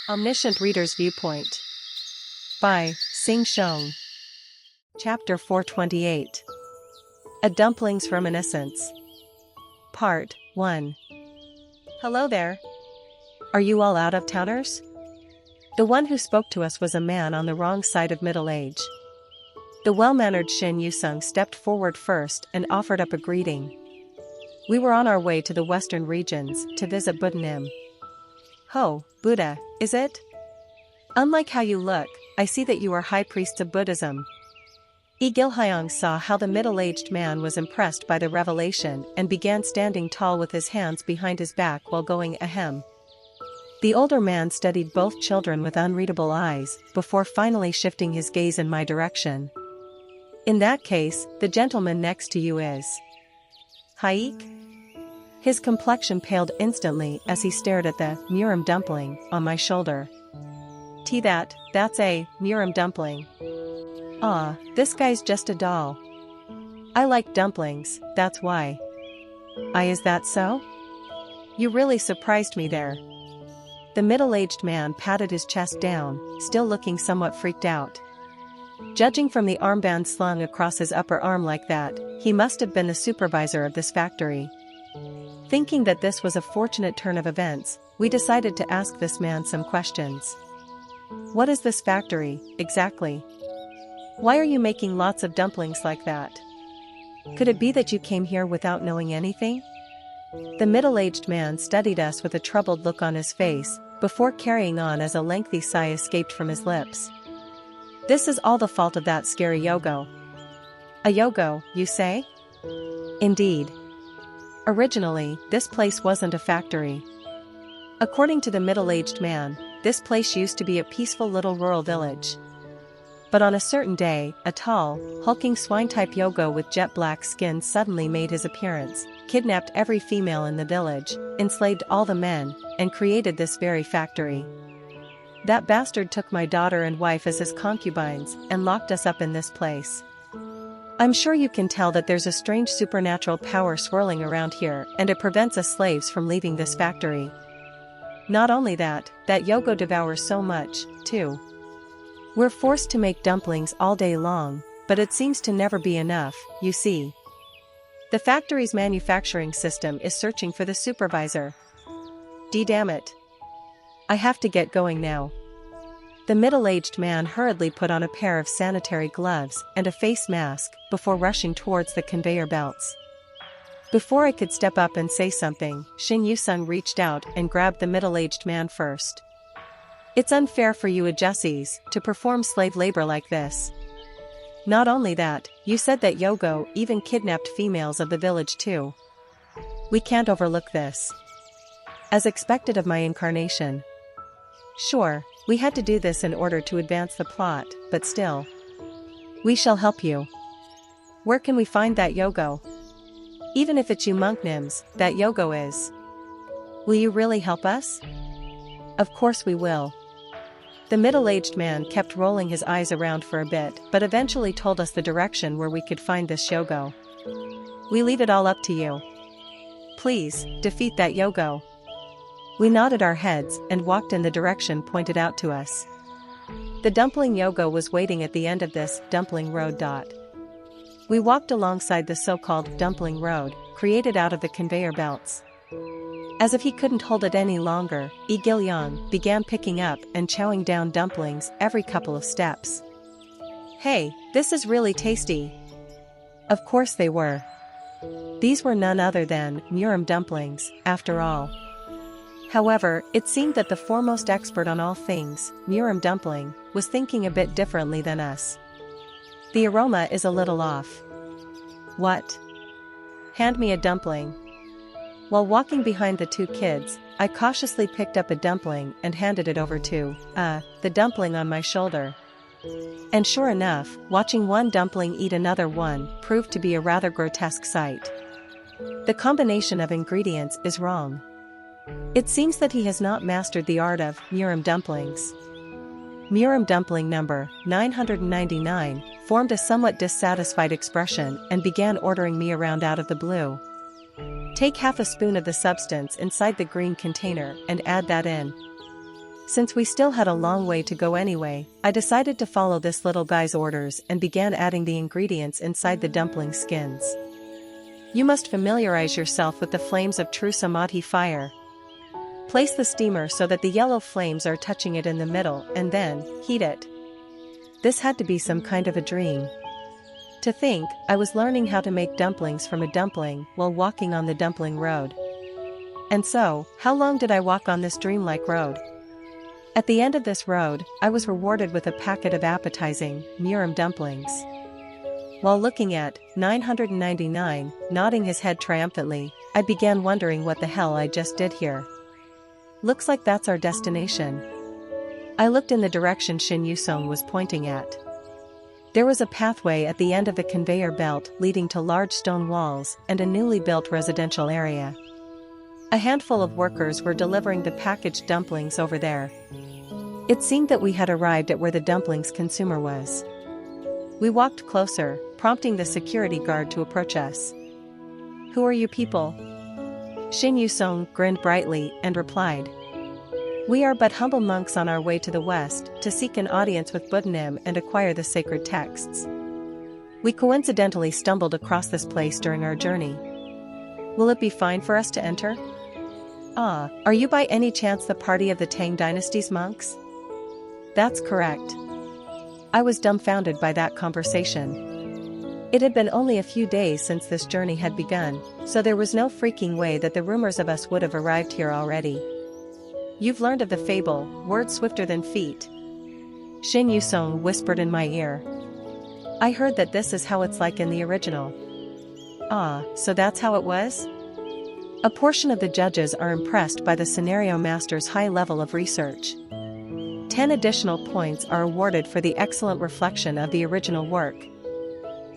Omniscient Reader's Viewpoint by Sing Shong. Chapter 428. A Dumpling's Reminiscence. Part 1. Hello there. Are you all out-of-towners? The one who spoke to us was a man on the wrong side of middle age. The well-mannered Shin Yusung stepped forward first and offered up a greeting. We were on our way to the western regions to visit Buddhism. Ho, Buddha, is it? Unlike how you look, I see that you are high priests of Buddhism. Yi Gilhyong saw how the middle-aged man was impressed by the revelation and began standing tall with his hands behind his back while going ahem. The older man studied both children with unreadable eyes before finally shifting his gaze in my direction. In that case, the gentleman next to you is Haik? His complexion paled instantly as he stared at the Murim dumpling on my shoulder. That's a Murim dumpling. Ah, this guy's just a doll. I like dumplings, that's why. Is that so? You really surprised me there. The middle-aged man patted his chest down, still looking somewhat freaked out. Judging from the armband slung across his upper arm like that, he must have been the supervisor of this factory. Thinking that this was a fortunate turn of events, we decided to ask this man some questions. What is this factory, exactly? Why are you making lots of dumplings like that? Could it be that you came here without knowing anything? The middle-aged man studied us with a troubled look on his face, before carrying on as a lengthy sigh escaped from his lips. This is all the fault of that scary Yogo. A Yogo, you say? Indeed. Originally, this place wasn't a factory. According to the middle-aged man, this place used to be a peaceful little rural village. But on a certain day, a tall, hulking swine-type Yogo with jet-black skin suddenly made his appearance, kidnapped every female in the village, enslaved all the men, and created this very factory. That bastard took my daughter and wife as his concubines and locked us up in this place. I'm sure you can tell that there's a strange supernatural power swirling around here, and it prevents us slaves from leaving this factory. Not only that Yogo devours so much, too. We're forced to make dumplings all day long, but it seems to never be enough, you see. The factory's manufacturing system is searching for the supervisor. Damn it. I have to get going now. The middle-aged man hurriedly put on a pair of sanitary gloves and a face mask before rushing towards the conveyor belts. Before I could step up and say something, Shin Yusung reached out and grabbed the middle-aged man first. It's unfair for you Adjusis to perform slave labor like this. Not only that, you said that Yogo even kidnapped females of the village too. We can't overlook this. As expected of my incarnation. Sure, we had to do this in order to advance the plot, but still. We shall help you. Where can we find that Yogo? Even if it's you monk Nims, that Yogo is. Will you really help us? Of course we will. The middle-aged man kept rolling his eyes around for a bit, but eventually told us the direction where we could find this Yogo. We leave it all up to you. Please, defeat that Yogo. We nodded our heads and walked in the direction pointed out to us. The dumpling Yogo was waiting at the end of this dumpling road. We walked alongside the so-called dumpling road, created out of the conveyor belts. As if he couldn't hold it any longer, Yi Gilhyong began picking up and chowing down dumplings every couple of steps. Hey, this is really tasty. Of course they were. These were none other than Murim dumplings, after all. However, it seemed that the foremost expert on all things, Murim dumpling, was thinking a bit differently than us. The aroma is a little off. What? Hand me a dumpling. While walking behind the two kids, I cautiously picked up a dumpling and handed it over to, the dumpling on my shoulder. And sure enough, watching one dumpling eat another one proved to be a rather grotesque sight. The combination of ingredients is wrong. It seems that he has not mastered the art of Murim dumplings. Murim dumpling number 999 formed a somewhat dissatisfied expression and began ordering me around out of the blue. Take half a spoon of the substance inside the green container and add that in. Since we still had a long way to go anyway, I decided to follow this little guy's orders and began adding the ingredients inside the dumpling skins. You must familiarize yourself with the flames of true samadhi fire. Place the steamer so that the yellow flames are touching it in the middle and then heat it. This had to be some kind of a dream. To think, I was learning how to make dumplings from a dumpling while walking on the dumpling road. And so, how long did I walk on this dreamlike road? At the end of this road, I was rewarded with a packet of appetizing, muram dumplings. While looking at 999, nodding his head triumphantly, I began wondering what the hell I just did here. Looks like that's our destination. I looked in the direction Shin Yusong was pointing at. There was a pathway at the end of the conveyor belt leading to large stone walls and a newly built residential area. A handful of workers were delivering the packaged dumplings over there. It seemed that we had arrived at where the dumplings consumer was. We walked closer, prompting the security guard to approach us. "Who are you people?" Shin Yusong grinned brightly and replied. "We are but humble monks on our way to the west to seek an audience with Buddhism and acquire the sacred texts. We coincidentally stumbled across this place during our journey. Will it be fine for us to enter?" "Ah, are you by any chance the party of the Tang dynasty's monks?" "That's correct." I was dumbfounded by that conversation. It had been only a few days since this journey had begun, so there was no freaking way that the rumors of us would have arrived here already. "You've learned of the fable, words swifter than feet," Shin Yusong whispered in my ear. "I heard that this is how it's like in the original." "Ah, so that's how it was?" A portion of the judges are impressed by the scenario master's high level of research. 10 additional points are awarded for the excellent reflection of the original work.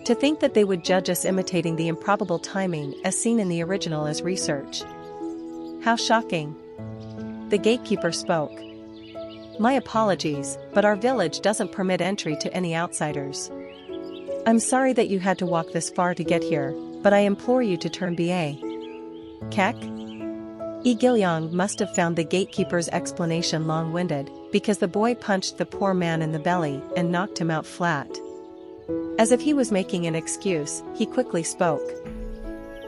To think that they would judge us imitating the improbable timing as seen in the original as research. How shocking. The gatekeeper spoke. "My apologies, but our village doesn't permit entry to any outsiders. I'm sorry that you had to walk this far to get here, but I implore you to turn BA. Kek?" Yi Gilyong must have found the gatekeeper's explanation long-winded, because the boy punched the poor man in the belly and knocked him out flat. As if he was making an excuse, he quickly spoke.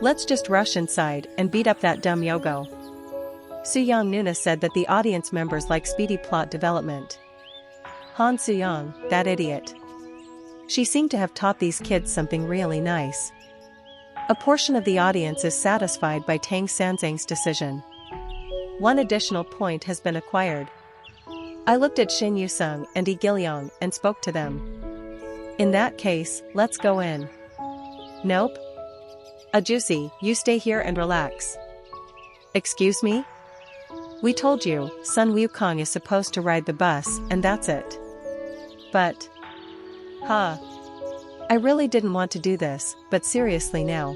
"Let's just rush inside and beat up that dumb yogo." Suyang Nuna said that the audience members like speedy plot development. Han Suyang, that idiot. She seemed to have taught these kids something really nice. A portion of the audience is satisfied by Tang Sanzang's decision. 1 additional point has been acquired. I looked at Shin Yusong and Yi Gilyong and spoke to them. "In that case, let's go in." "Nope. Ajusi, you stay here and relax." "Excuse me? We told you, Sun Wukong is supposed to ride the bus and that's it." "But..." "Huh. I really didn't want to do this, but seriously now."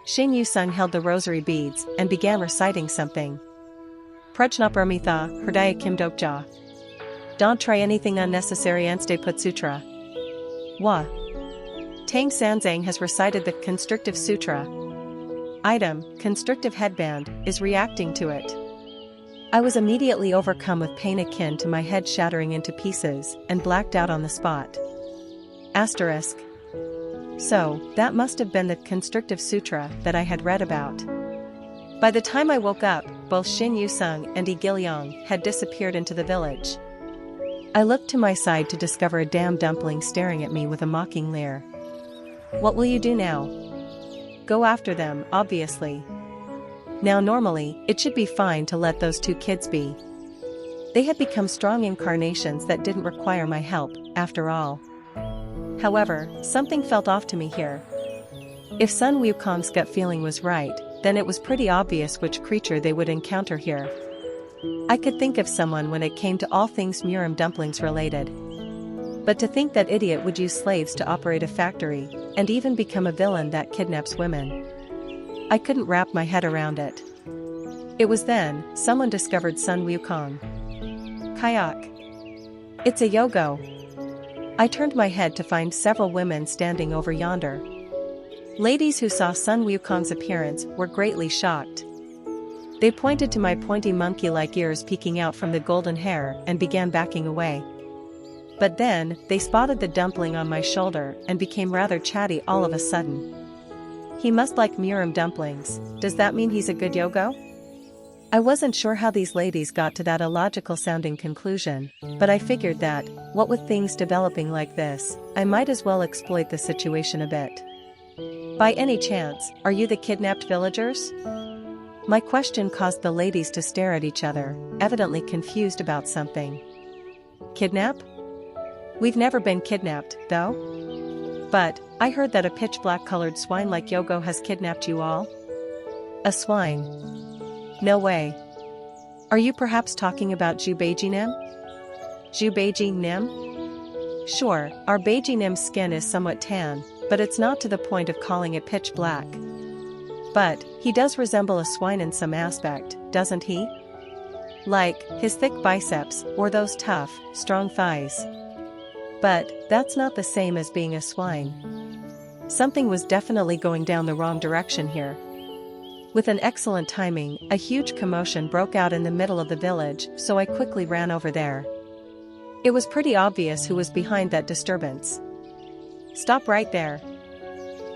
Shin Yusong held the rosary beads and began reciting something. "Prajnapramitha, Hridaya Kimdokja. Don't try anything unnecessary and stay put sutra." "Wah." Tang Sanzang has recited the Constrictive Sutra. Item, Constrictive Headband, is reacting to it. I was immediately overcome with pain akin to my head shattering into pieces and blacked out on the spot. Asterisk. So, that must have been the Constrictive Sutra that I had read about. By the time I woke up, both Shin Yusong and Yi Gilyong had disappeared into the village. I looked to my side to discover a damn dumpling staring at me with a mocking leer. "What will you do now?" "Go after them, obviously." Now normally, it should be fine to let those 2 kids be. They had become strong incarnations that didn't require my help, after all. However, something felt off to me here. If Sun Wukong's gut feeling was right, then it was pretty obvious which creature they would encounter here. I could think of someone when it came to all things muram dumplings related. But to think that idiot would use slaves to operate a factory, and even become a villain that kidnaps women. I couldn't wrap my head around it. It was then, someone discovered Sun Wukong. "Kayak. It's a yogo." I turned my head to find several women standing over yonder. Ladies who saw Sun Wukong's appearance were greatly shocked. They pointed to my pointy monkey-like ears peeking out from the golden hair and began backing away. But then, they spotted the dumpling on my shoulder and became rather chatty all of a sudden. He must like Miriam dumplings. Does that mean he's a good yogo? I wasn't sure how these ladies got to that illogical-sounding conclusion, but I figured that, what with things developing like this, I might as well exploit the situation a bit. By any chance, are you the kidnapped villagers? My question caused the ladies to stare at each other, evidently confused about something. Kidnap? We've never been kidnapped, though. But, I heard that a pitch-black colored swine like Yogo has kidnapped you all? A swine? No way. Are you perhaps talking about Jubeji Nim? Jubeji Nim? Sure, our Beiji Nim's skin is somewhat tan, but it's not to the point of calling it pitch black. But, he does resemble a swine in some aspect, doesn't he? Like, his thick biceps, or those tough, strong thighs. But, that's not the same as being a swine. Something was definitely going down the wrong direction here. With an excellent timing, a huge commotion broke out in the middle of the village, so I quickly ran over there. It was pretty obvious who was behind that disturbance. Stop right there.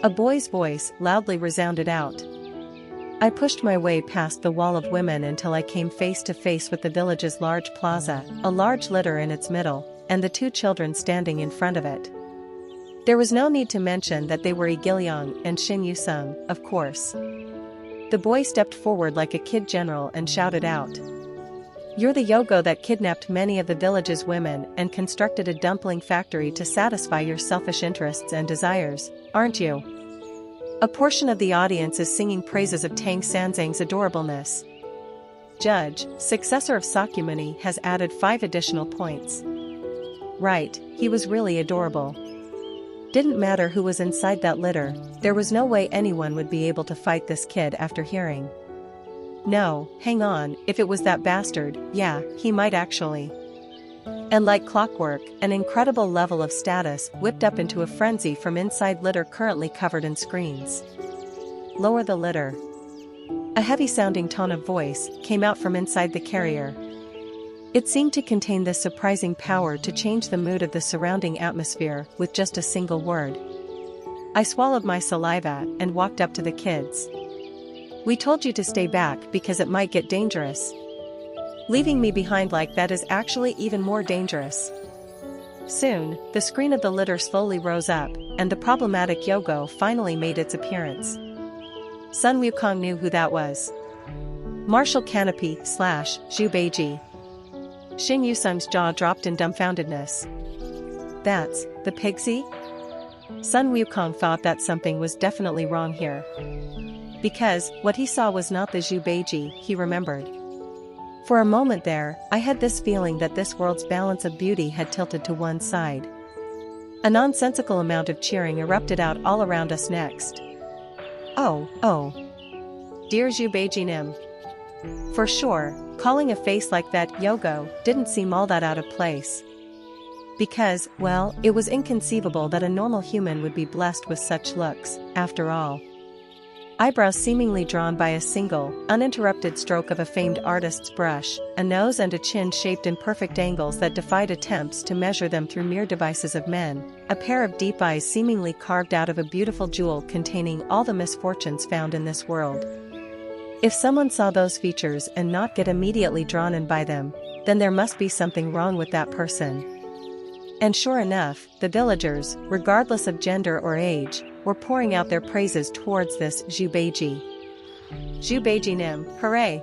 A boy's voice loudly resounded out. I pushed my way past the wall of women until I came face to face with the village's large plaza, a large litter in its middle, and the two children standing in front of it. There was no need to mention that they were Igiliang and Shin Yusung, of course. The boy stepped forward like a kid general and shouted out. You're the Yogo that kidnapped many of the village's women and constructed a dumpling factory to satisfy your selfish interests and desires, aren't you? A portion of the audience is singing praises of Tang Sanzang's adorableness. Judge, successor of Sakyamuni, has added 5 additional points. Right, he was really adorable. Didn't matter who was inside that litter, there was no way anyone would be able to fight this kid after hearing. No, hang on, if it was that bastard, yeah, he might actually. And like clockwork, an incredible level of status whipped up into a frenzy from inside litter currently covered in screens. Lower the litter. A heavy-sounding tone of voice came out from inside the carrier. It seemed to contain this surprising power to change the mood of the surrounding atmosphere with just a single word. I swallowed my saliva and walked up to the kids. We told you to stay back because it might get dangerous. Leaving me behind like that is actually even more dangerous. Soon, the screen of the litter slowly rose up, and the problematic Yogo finally made its appearance. Sun Wukong knew who that was. Martial Canopy / Zhu Beiji. Shin Yusung's jaw dropped in dumbfoundedness. That's the Pigsy? Sun Wukong thought that something was definitely wrong here. Because what he saw was not the Zhu Beiji he remembered. For a moment there, I had this feeling that this world's balance of beauty had tilted to one side. A nonsensical amount of cheering erupted out all around us next. Oh. Dear Zhu Beiji Nim. For sure, calling a face like that Yogo didn't seem all that out of place. Because, well, it was inconceivable that a normal human would be blessed with such looks, after all. Eyebrows seemingly drawn by a single, uninterrupted stroke of a famed artist's brush, a nose and a chin shaped in perfect angles that defied attempts to measure them through mere devices of men, a pair of deep eyes seemingly carved out of a beautiful jewel containing all the misfortunes found in this world. If someone saw those features and not get immediately drawn in by them, then there must be something wrong with that person. And sure enough, the villagers, regardless of gender or age, were pouring out their praises towards this Zhu Beiji. Zhu Beiji Nim, hooray!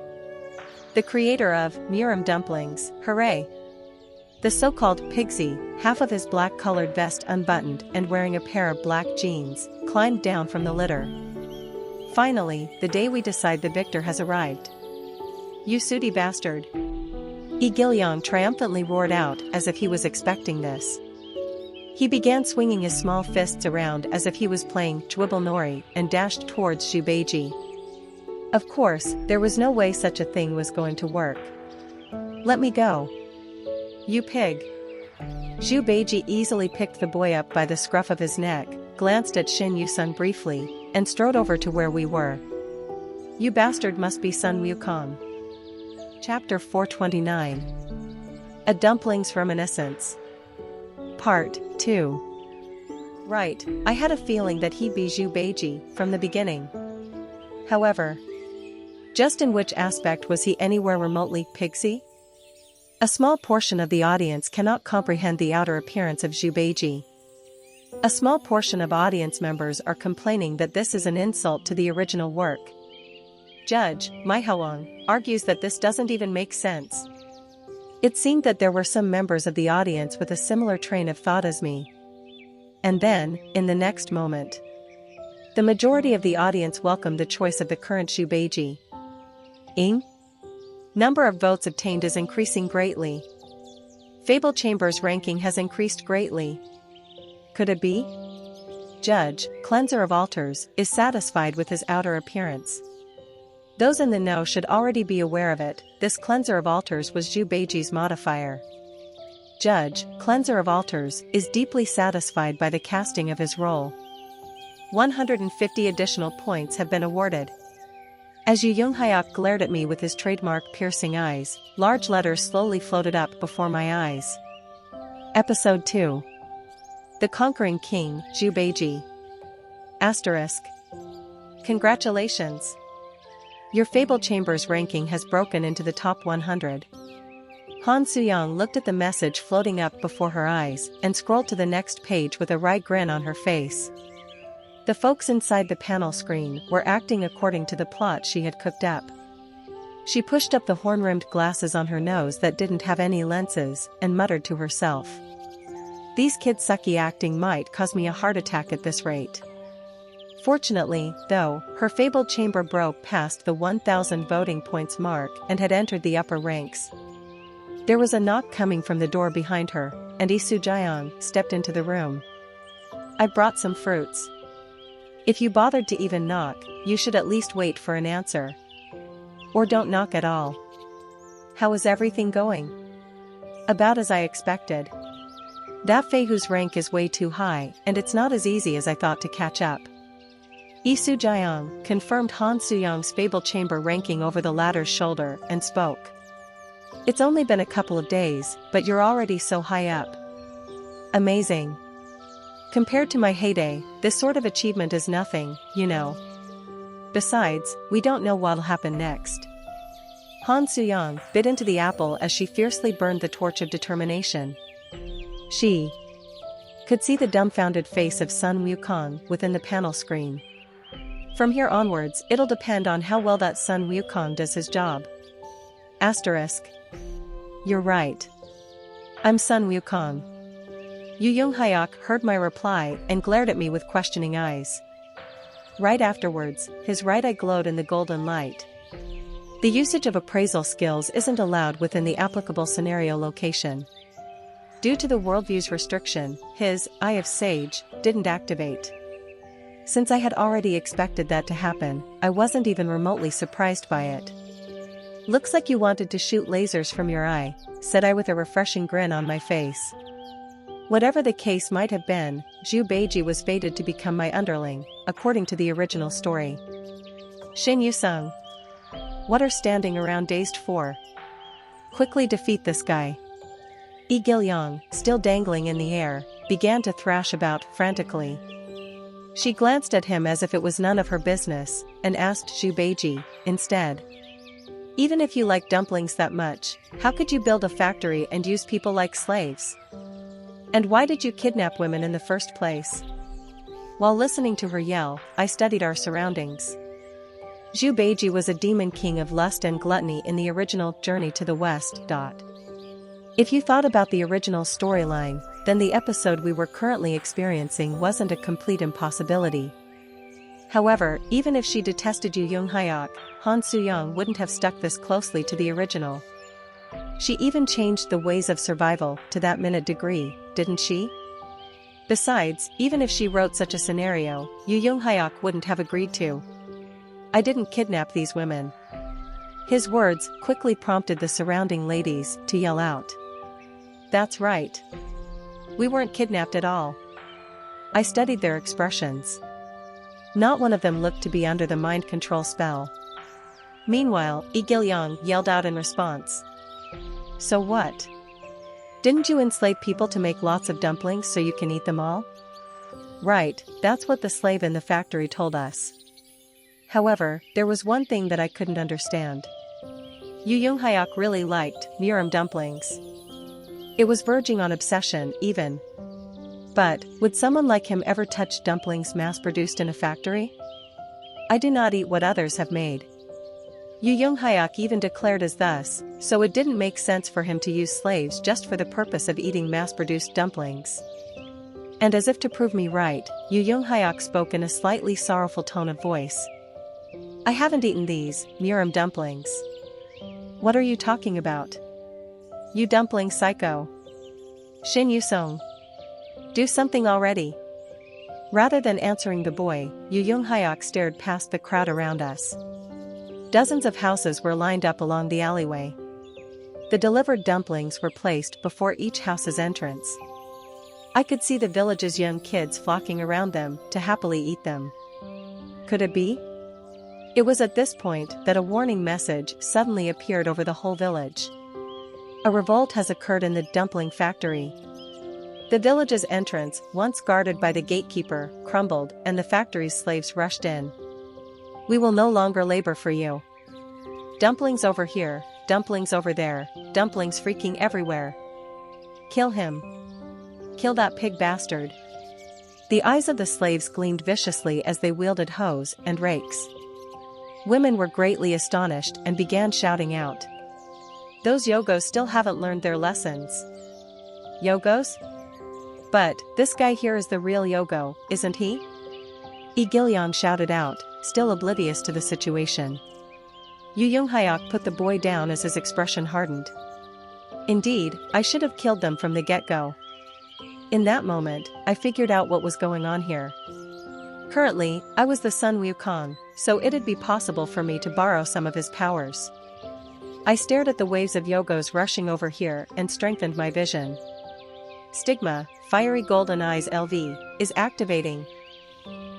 The creator of Miriam dumplings, hooray! The so-called Pigsy, half of his black-colored vest unbuttoned and wearing a pair of black jeans, climbed down from the litter. Finally, the day we decide the victor has arrived. You sooty bastard! Igiliang triumphantly roared out as if he was expecting this. He began swinging his small fists around as if he was playing Chwibble Nori and dashed towards Zhu Beiji. Of course, there was no way such a thing was going to work. Let me go. You pig. Zhu Beiji easily picked the boy up by the scruff of his neck, glanced at Shin Yusung briefly, and strode over to where we were. You bastard must be Sun Wukong. Chapter 429. A Dumpling's Reminiscence. Part 2. Right, I had a feeling that he'd be Zhu Beiji from the beginning. However, just in which aspect was he anywhere remotely pixie? A small portion of the audience cannot comprehend the outer appearance of Zhu Beiji. A small portion of audience members are complaining that this is an insult to the original work. Judge Mai Haoang argues that this doesn't even make sense. It seemed that there were some members of the audience with a similar train of thought as me. And then, in the next moment, the majority of the audience welcomed the choice of the current Zhu Beiji. Number of votes obtained is increasing greatly. Fable Chamber's ranking has increased greatly. Could it be? Judge, Cleanser of Altars, is satisfied with his outer appearance. Those in the know should already be aware of it. This Cleanser of Altars was Zhu Beiji's modifier. Judge, Cleanser of Altars, is deeply satisfied by the casting of his role. 150 additional points have been awarded. As Yu Yonghyuk glared at me with his trademark piercing eyes, large letters slowly floated up before my eyes. Episode 2. The Conquering King, Zhu Beiji. Asterisk. Congratulations. Your Fable Chamber's ranking has broken into the top 100. Han Suyang looked at the message floating up before her eyes and scrolled to the next page with a wry grin on her face. The folks inside the panel screen were acting according to the plot she had cooked up. She pushed up the horn-rimmed glasses on her nose that didn't have any lenses and muttered to herself. These kids' sucky acting might cause me a heart attack at this rate. Fortunately, though, her fabled chamber broke past the 1,000 voting points mark and had entered the upper ranks. There was a knock coming from the door behind her, and Yi Sujiang stepped into the room. I brought some fruits. If you bothered to even knock, you should at least wait for an answer. Or don't knock at all. How is everything going? About as I expected. That Fei whose rank is way too high, and it's not as easy as I thought to catch up. Yi Sujiang confirmed Han Suyang's Fable Chamber ranking over the latter's shoulder and spoke. It's only been a couple of days, but you're already so high up. Amazing. Compared to my heyday, this sort of achievement is nothing, you know. Besides, we don't know what'll happen next. Han Suyang bit into the apple as she fiercely burned the torch of determination. She could see the dumbfounded face of Sun Wukong within the panel screen. From here onwards, it'll depend on how well that Sun Wukong does his job. Asterisk. You're right. I'm Sun Wukong. Yu Yonghyuk heard my reply and glared at me with questioning eyes. Right afterwards, his right eye glowed in the golden light. The usage of appraisal skills isn't allowed within the applicable scenario location. Due to the worldview's restriction, his Eye of Sage didn't activate. Since I had already expected that to happen, I wasn't even remotely surprised by it. Looks like you wanted to shoot lasers from your eye, said I with a refreshing grin on my face. Whatever the case might have been, Zhu Beiji was fated to become my underling, according to the original story. Xin Yusung. What are standing around dazed for? Quickly defeat this guy. Yi Gilyong, still dangling in the air, began to thrash about frantically. She glanced at him as if it was none of her business, and asked Zhu Beiji, instead. Even if you like dumplings that much, how could you build a factory and use people like slaves? And why did you kidnap women in the first place? While listening to her yell, I studied our surroundings. Zhu Beiji was a demon king of lust and gluttony in the original Journey to the West. If you thought about the original storyline, then the episode we were currently experiencing wasn't a complete impossibility. However, even if she detested Yu Yonghyuk, Han Suyang wouldn't have stuck this closely to the original. She even changed the ways of survival to that minute degree, didn't she? Besides, even if she wrote such a scenario, Yu Yonghyuk wouldn't have agreed to. I didn't kidnap these women. His words quickly prompted the surrounding ladies to yell out. That's right. We weren't kidnapped at all. I studied their expressions. Not one of them looked to be under the mind control spell. Meanwhile, Yi Gilyong yelled out in response. So what? Didn't you enslave people to make lots of dumplings so you can eat them all? Right, that's what the slave in the factory told us. However, there was one thing that I couldn't understand. Yu Yonghyuk really liked muram dumplings. It was verging on obsession, even. But, would someone like him ever touch dumplings mass-produced in a factory? I do not eat what others have made. Yu Yonghyuk even declared as thus, so it didn't make sense for him to use slaves just for the purpose of eating mass-produced dumplings. And as if to prove me right, Yu Yonghyuk spoke in a slightly sorrowful tone of voice. I haven't eaten these muram dumplings. What are you talking about? You dumpling psycho. Shin Yusong. Do something already. Rather than answering the boy, Yu Yonghyuk stared past the crowd around us. Dozens of houses were lined up along the alleyway. The delivered dumplings were placed before each house's entrance. I could see the village's young kids flocking around them to happily eat them. Could it be? It was at this point that a warning message suddenly appeared over the whole village. A revolt has occurred in the dumpling factory. The village's entrance, once guarded by the gatekeeper, crumbled and the factory's slaves rushed in. We will no longer labor for you. Dumplings over here, dumplings over there, dumplings freaking everywhere. Kill him. Kill that pig bastard. The eyes of the slaves gleamed viciously as they wielded hoes and rakes. Women were greatly astonished and began shouting out. Those Yogos still haven't learned their lessons. Yogos? But, this guy here is the real Yogo, isn't he? Yi Gilyong shouted out, still oblivious to the situation. Yu Yonghyuk put the boy down as his expression hardened. Indeed, I should have killed them from the get-go. In that moment, I figured out what was going on here. Currently, I was the Sun Wukong, so it'd be possible for me to borrow some of his powers. I stared at the waves of Yogos rushing over here and strengthened my vision. Stigma, Fiery Golden Eyes LV, is activating.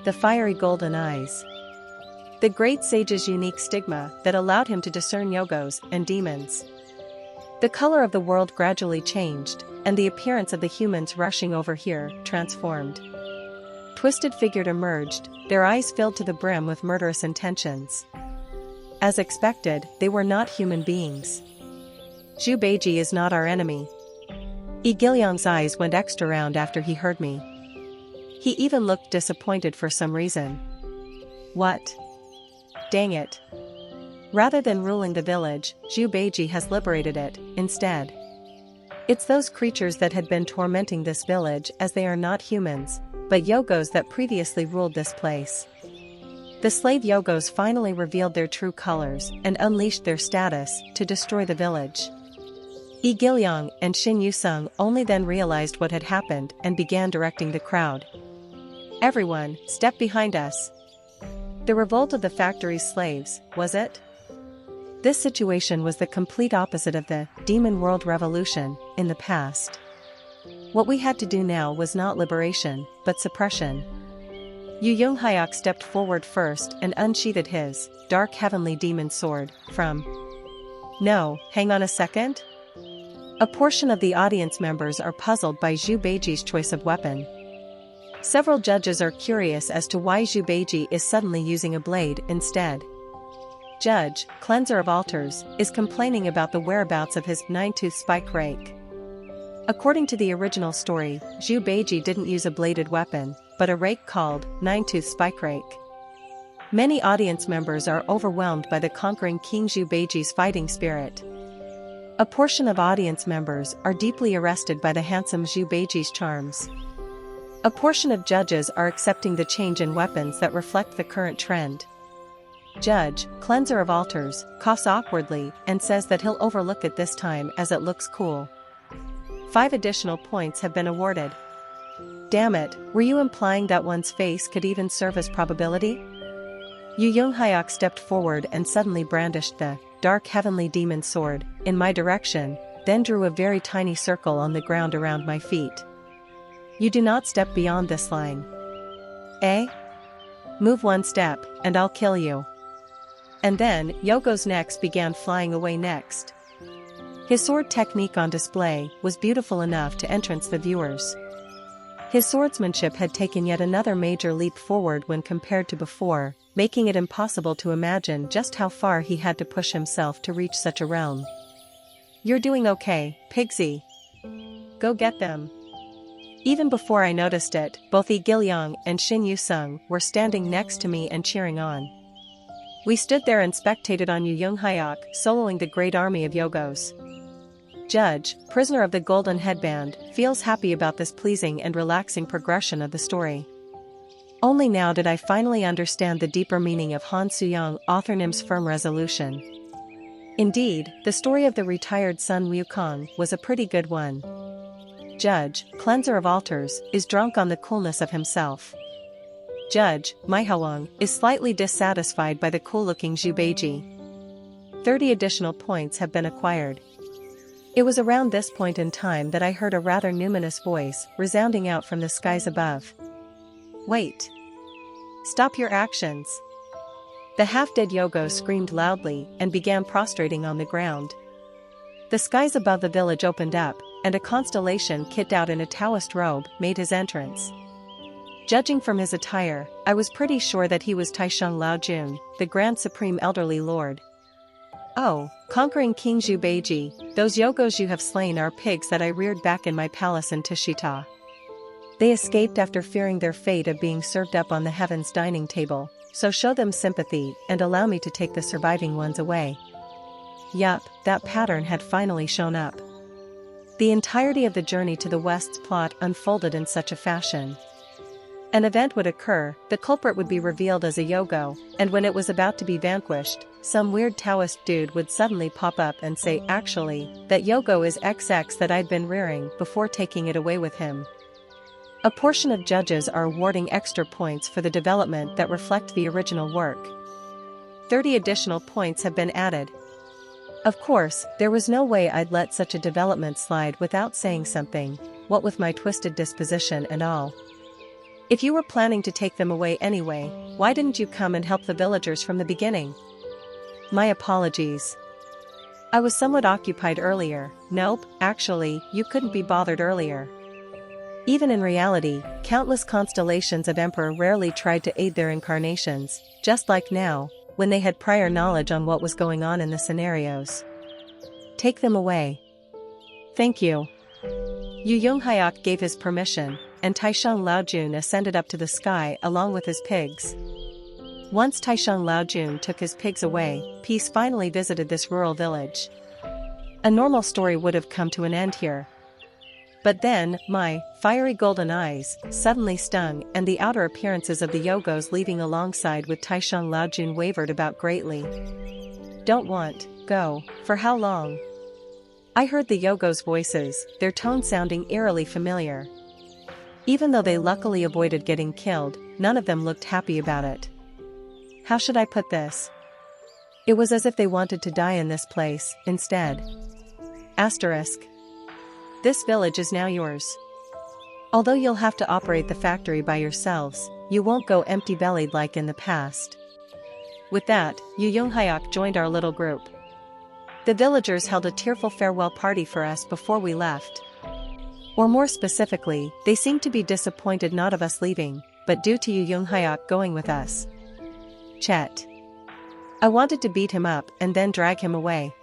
The Fiery Golden Eyes. The great sage's unique stigma that allowed him to discern Yogos and demons. The color of the world gradually changed, and the appearance of the humans rushing over here transformed. Twisted figures emerged, their eyes filled to the brim with murderous intentions. As expected, they were not human beings. Zhu Beiji is not our enemy. Yi Gilyong's eyes went extra round after he heard me. He even looked disappointed for some reason. What? Dang it. Rather than ruling the village, Zhu Beiji has liberated it, instead. It's those creatures that had been tormenting this village as they are not humans, but Yogos that previously ruled this place. The slave Yogos finally revealed their true colors and unleashed their status to destroy the village. Yi Gilyong and Shin Yusung only then realized what had happened and began directing the crowd. Everyone, step behind us. The revolt of the factory's slaves, was it? This situation was the complete opposite of the Demon World Revolution in the past. What we had to do now was not liberation, but suppression. Yu Yonghyuk stepped forward first and unsheathed his dark heavenly demon sword from. No, hang on a second? A portion of the audience members are puzzled by Zhu Beiji's choice of weapon. Several judges are curious as to why Zhu Beiji is suddenly using a blade instead. Judge, Cleanser of Altars, is complaining about the whereabouts of his nine-tooth spike rake. According to the original story, Zhu Beiji didn't use a bladed weapon, but a rake called nine-tooth spike rake. Many audience members are overwhelmed by the conquering King Zhu Beiji's fighting spirit. A portion of audience members are deeply arrested by the handsome Zhu Beiji's charms. A portion of judges are accepting the change in weapons that reflect the current trend. Judge, Cleanser of Altars, coughs awkwardly and says that he'll overlook it this time as it looks cool. 5 additional points have been awarded. Damn it, were you implying that one's face could even serve as probability? Yu Yonghyuk stepped forward and suddenly brandished the dark heavenly demon sword in my direction, then drew a very tiny circle on the ground around my feet. You do not step beyond this line. Eh? Move one step, and I'll kill you. And then, Yogo's next began flying away next. His sword technique on display was beautiful enough to entrance the viewers. His swordsmanship had taken yet another major leap forward when compared to before, making it impossible to imagine just how far he had to push himself to reach such a realm. "You're doing okay, Pigsy. Go get them." Even before I noticed it, both Yi Gilyong and Shin Yu-sung were standing next to me and cheering on. We stood there and spectated on Yu Young-hyuk soloing the great army of Yogos. Judge, prisoner of the golden headband, feels happy about this pleasing and relaxing progression of the story. Only now did I finally understand the deeper meaning of Han Soo-young author Nim's firm resolution. Indeed, the story of the retired Sun Wukong was a pretty good one. Judge, cleanser of altars, is drunk on the coolness of himself. Judge, Mai Hawang, is slightly dissatisfied by the cool-looking Zhu Beiji. 30 additional points have been acquired. It was around this point in time that I heard a rather numinous voice resounding out from the skies above. "Wait! Stop your actions!" The half-dead Yogo screamed loudly and began prostrating on the ground. The skies above the village opened up, and a constellation kitted out in a Taoist robe made his entrance. Judging from his attire, I was pretty sure that he was Taisheng Laojun, the Grand Supreme Elderly Lord. "Oh, conquering King Zhu Beiji, those Yogos you have slain are pigs that I reared back in my palace in Tashita. They escaped after fearing their fate of being served up on the heavens dining table, so show them sympathy and allow me to take the surviving ones away." Yup, that pattern had finally shown up. The entirety of the journey to the West's plot unfolded in such a fashion. An event would occur, the culprit would be revealed as a Yogo, and when it was about to be vanquished, some weird Taoist dude would suddenly pop up and say, "Actually, that Yogo is XX that I'd been rearing," before taking it away with him. A portion of judges are awarding extra points for the development that reflect the original work. 30 additional points have been added. Of course, there was no way I'd let such a development slide without saying something, what with my twisted disposition and all. "If you were planning to take them away anyway, why didn't you come and help the villagers from the beginning?" My apologies. I was somewhat occupied earlier. Nope, actually, you couldn't be bothered earlier. Even in reality, countless constellations of Emperor rarely tried to aid their incarnations, just like now, when they had prior knowledge on what was going on in the scenarios. "Take them away." "Thank you." Yu Young-hyuk gave his permission, and Taisheng Laojun ascended up to the sky along with his pigs. Once Taisheng Laojun took his pigs away, peace finally visited this rural village. A normal story would have come to an end here. But then, my fiery golden eyes suddenly stung, and the outer appearances of the Yogos leaving alongside with Taisheng Laojun wavered about greatly. "Don't want, go, for how long?" I heard the Yogos' voices, their tone sounding eerily familiar. Even though they luckily avoided getting killed, none of them looked happy about it. How should I put this? It was as if they wanted to die in this place, instead. Asterisk. This village is now yours. Although you'll have to operate the factory by yourselves, you won't go empty-bellied like in the past. With that, Yu Young-hyuk joined our little group. The villagers held a tearful farewell party for us before we left. Or more specifically, they seemed to be disappointed not of us leaving, but due to Yu Young-hyuk going with us. Chet. I wanted to beat him up and then drag him away.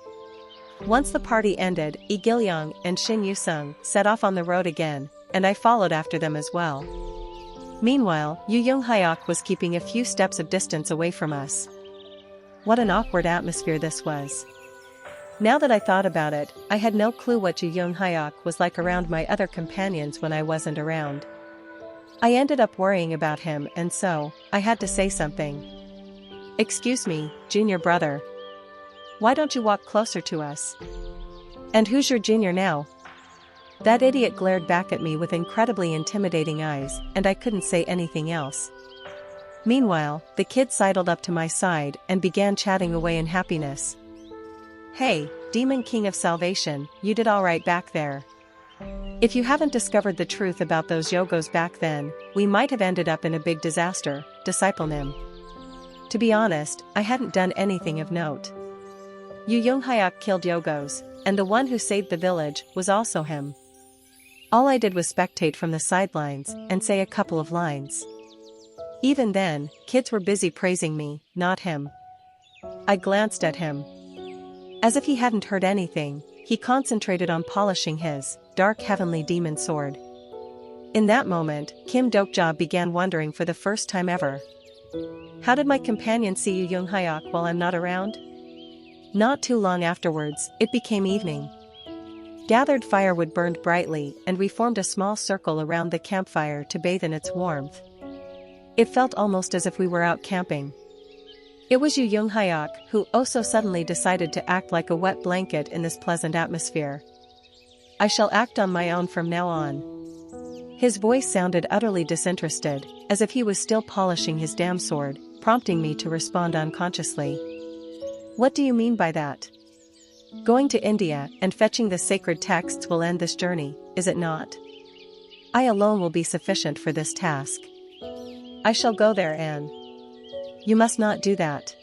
Once the party ended, Yi Gilyong and Shin Yu-sung set off on the road again, and I followed after them as well. Meanwhile, Yu Young-hyuk was keeping a few steps of distance away from us. What an awkward atmosphere this was. Now that I thought about it, I had no clue what Yu Young-hyuk was like around my other companions when I wasn't around. I ended up worrying about him, and so, I had to say something. "Excuse me, junior brother. Why don't you walk closer to us?" "And who's your junior now?" That idiot glared back at me with incredibly intimidating eyes, and I couldn't say anything else. Meanwhile, the kid sidled up to my side and began chatting away in happiness. "Hey, Demon King of Salvation, you did alright back there. If you haven't discovered the truth about those Yogos back then, we might have ended up in a big disaster, Disciple Nim. To be honest, I hadn't done anything of note. Yu Yonghyuk killed Yogos, and the one who saved the village was also him. All I did was spectate from the sidelines and say a couple of lines. Even then, kids were busy praising me, not him. I glanced at him. As if he hadn't heard anything, he concentrated on polishing his dark heavenly demon sword. In that moment, Kim Dokja began wondering for the first time ever. How did my companion see Yu Yonghyuk while I'm not around? Not too long afterwards, it became evening. Gathered firewood burned brightly, and we formed a small circle around the campfire to bathe in its warmth. It felt almost as if we were out camping. It was Yu Yonghyuk who so suddenly decided to act like a wet blanket in this pleasant atmosphere. I shall act on my own from now on. His voice sounded utterly disinterested, as if he was still polishing his damn sword, prompting me to respond unconsciously. What do you mean by that? Going to India and fetching the sacred texts will end this journey, is it not? I alone will be sufficient for this task. I shall go there and... You must not do that.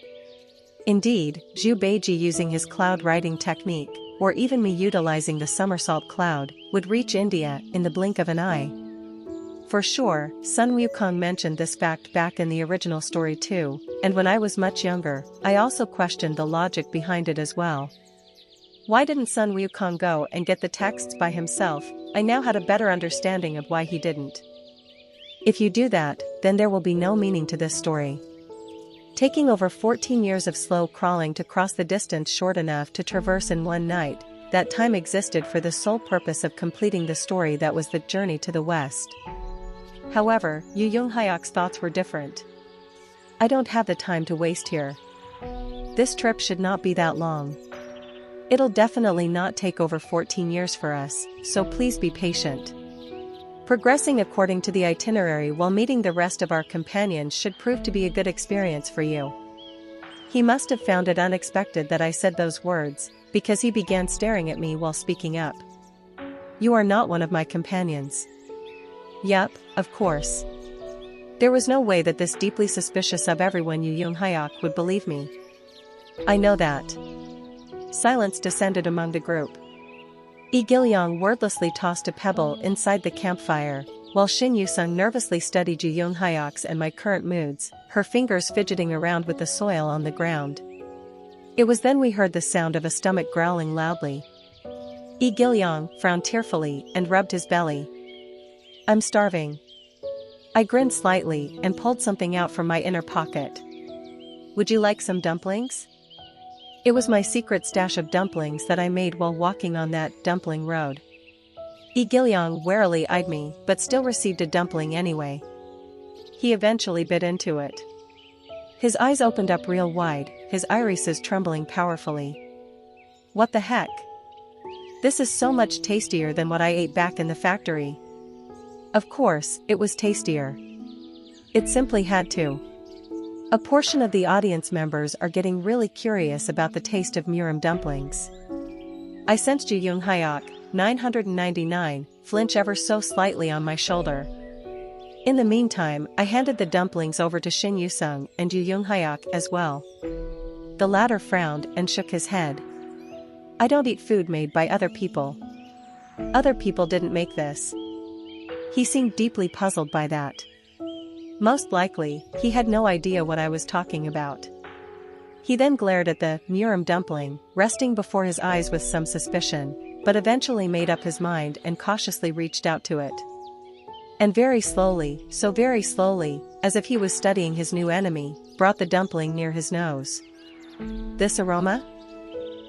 Indeed, Zhu Beiji using his cloud writing technique, or even me utilizing the somersault cloud, would reach India in the blink of an eye. For sure, Sun Wukong mentioned this fact back in the original story too, and when I was much younger, I also questioned the logic behind it as well. Why didn't Sun Wukong go and get the texts by himself? I now had a better understanding of why he didn't. If you do that, then there will be no meaning to this story. Taking over 14 years of slow crawling to cross the distance short enough to traverse in one night, that time existed for the sole purpose of completing the story that was the journey to the west. However, Yu Yonghyuk's thoughts were different. I don't have the time to waste here. This trip should not be that long. It'll definitely not take over 14 years for us, so please be patient. Progressing according to the itinerary while meeting the rest of our companions should prove to be a good experience for you. He must have found it unexpected that I said those words, because he began staring at me while speaking up. You are not one of my companions. Yup, of course. There was no way that this deeply suspicious of everyone Yu Yonghyuk would believe me. I know that. Silence descended among the group. Yi Gilyong wordlessly tossed a pebble inside the campfire, while Shin Yusung nervously studied Yu Yonghyuk's and my current moods, her fingers fidgeting around with the soil on the ground. It was then we heard the sound of a stomach growling loudly. Yi Gilyong frowned tearfully and rubbed his belly. I'm starving. I grinned slightly and pulled something out from my inner pocket. Would you like some dumplings? It was my secret stash of dumplings that I made while walking on that dumpling road. Yi Gilyong warily eyed me but still received a dumpling anyway. He eventually bit into it. His eyes opened up real wide, his irises trembling powerfully. What the heck? This is so much tastier than what I ate back in the factory. Of course, it was tastier. It simply had to. A portion of the audience members are getting really curious about the taste of Murim dumplings. I sensed Yu Yonghyuk, 999, flinch ever so slightly on my shoulder. In the meantime, I handed the dumplings over to Shin Yusung and Yu Yonghyuk as well. The latter frowned and shook his head. I don't eat food made by other people. Other people didn't make this. He seemed deeply puzzled by that. Most likely, he had no idea what I was talking about. He then glared at the Murim dumpling, resting before his eyes with some suspicion, but eventually made up his mind and cautiously reached out to it. And very slowly, so very slowly, as if he was studying his new enemy, brought the dumpling near his nose. This aroma?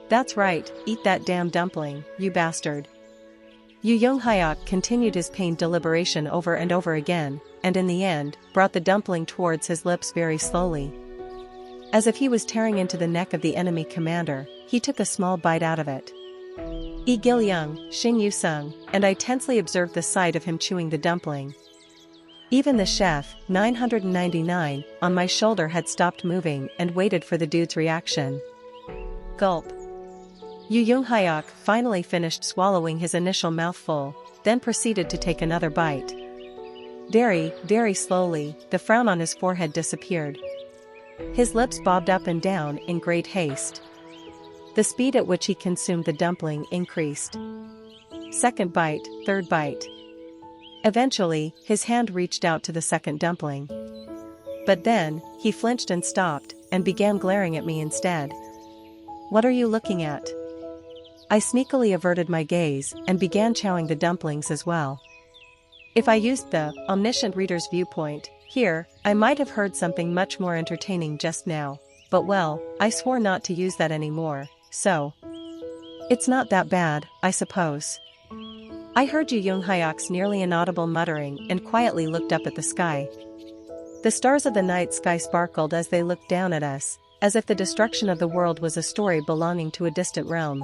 That's right, eat that damn dumpling, you bastard. Yu Yonghyuk continued his pained deliberation over and over again, and in the end, brought the dumpling towards his lips very slowly. As if he was tearing into the neck of the enemy commander, he took a small bite out of it. Yi Gilyong, Shin Yusung, and I tensely observed the sight of him chewing the dumpling. Even the chef, 999, on my shoulder had stopped moving and waited for the dude's reaction. Gulp. Yu Yonghyuk finally finished swallowing his initial mouthful, then proceeded to take another bite. Very, very slowly, the frown on his forehead disappeared. His lips bobbed up and down in great haste. The speed at which he consumed the dumpling increased. Second bite, third bite. Eventually, his hand reached out to the second dumpling. But then, he flinched and stopped, and began glaring at me instead. "What are you looking at?" I sneakily averted my gaze, and began chowing the dumplings as well. If I used the omniscient reader's viewpoint, here, I might have heard something much more entertaining just now, but well, I swore not to use that anymore, so. It's not that bad, I suppose. I heard Yu Young-hyuk's nearly inaudible muttering and quietly looked up at the sky. The stars of the night sky sparkled as they looked down at us, as if the destruction of the world was a story belonging to a distant realm.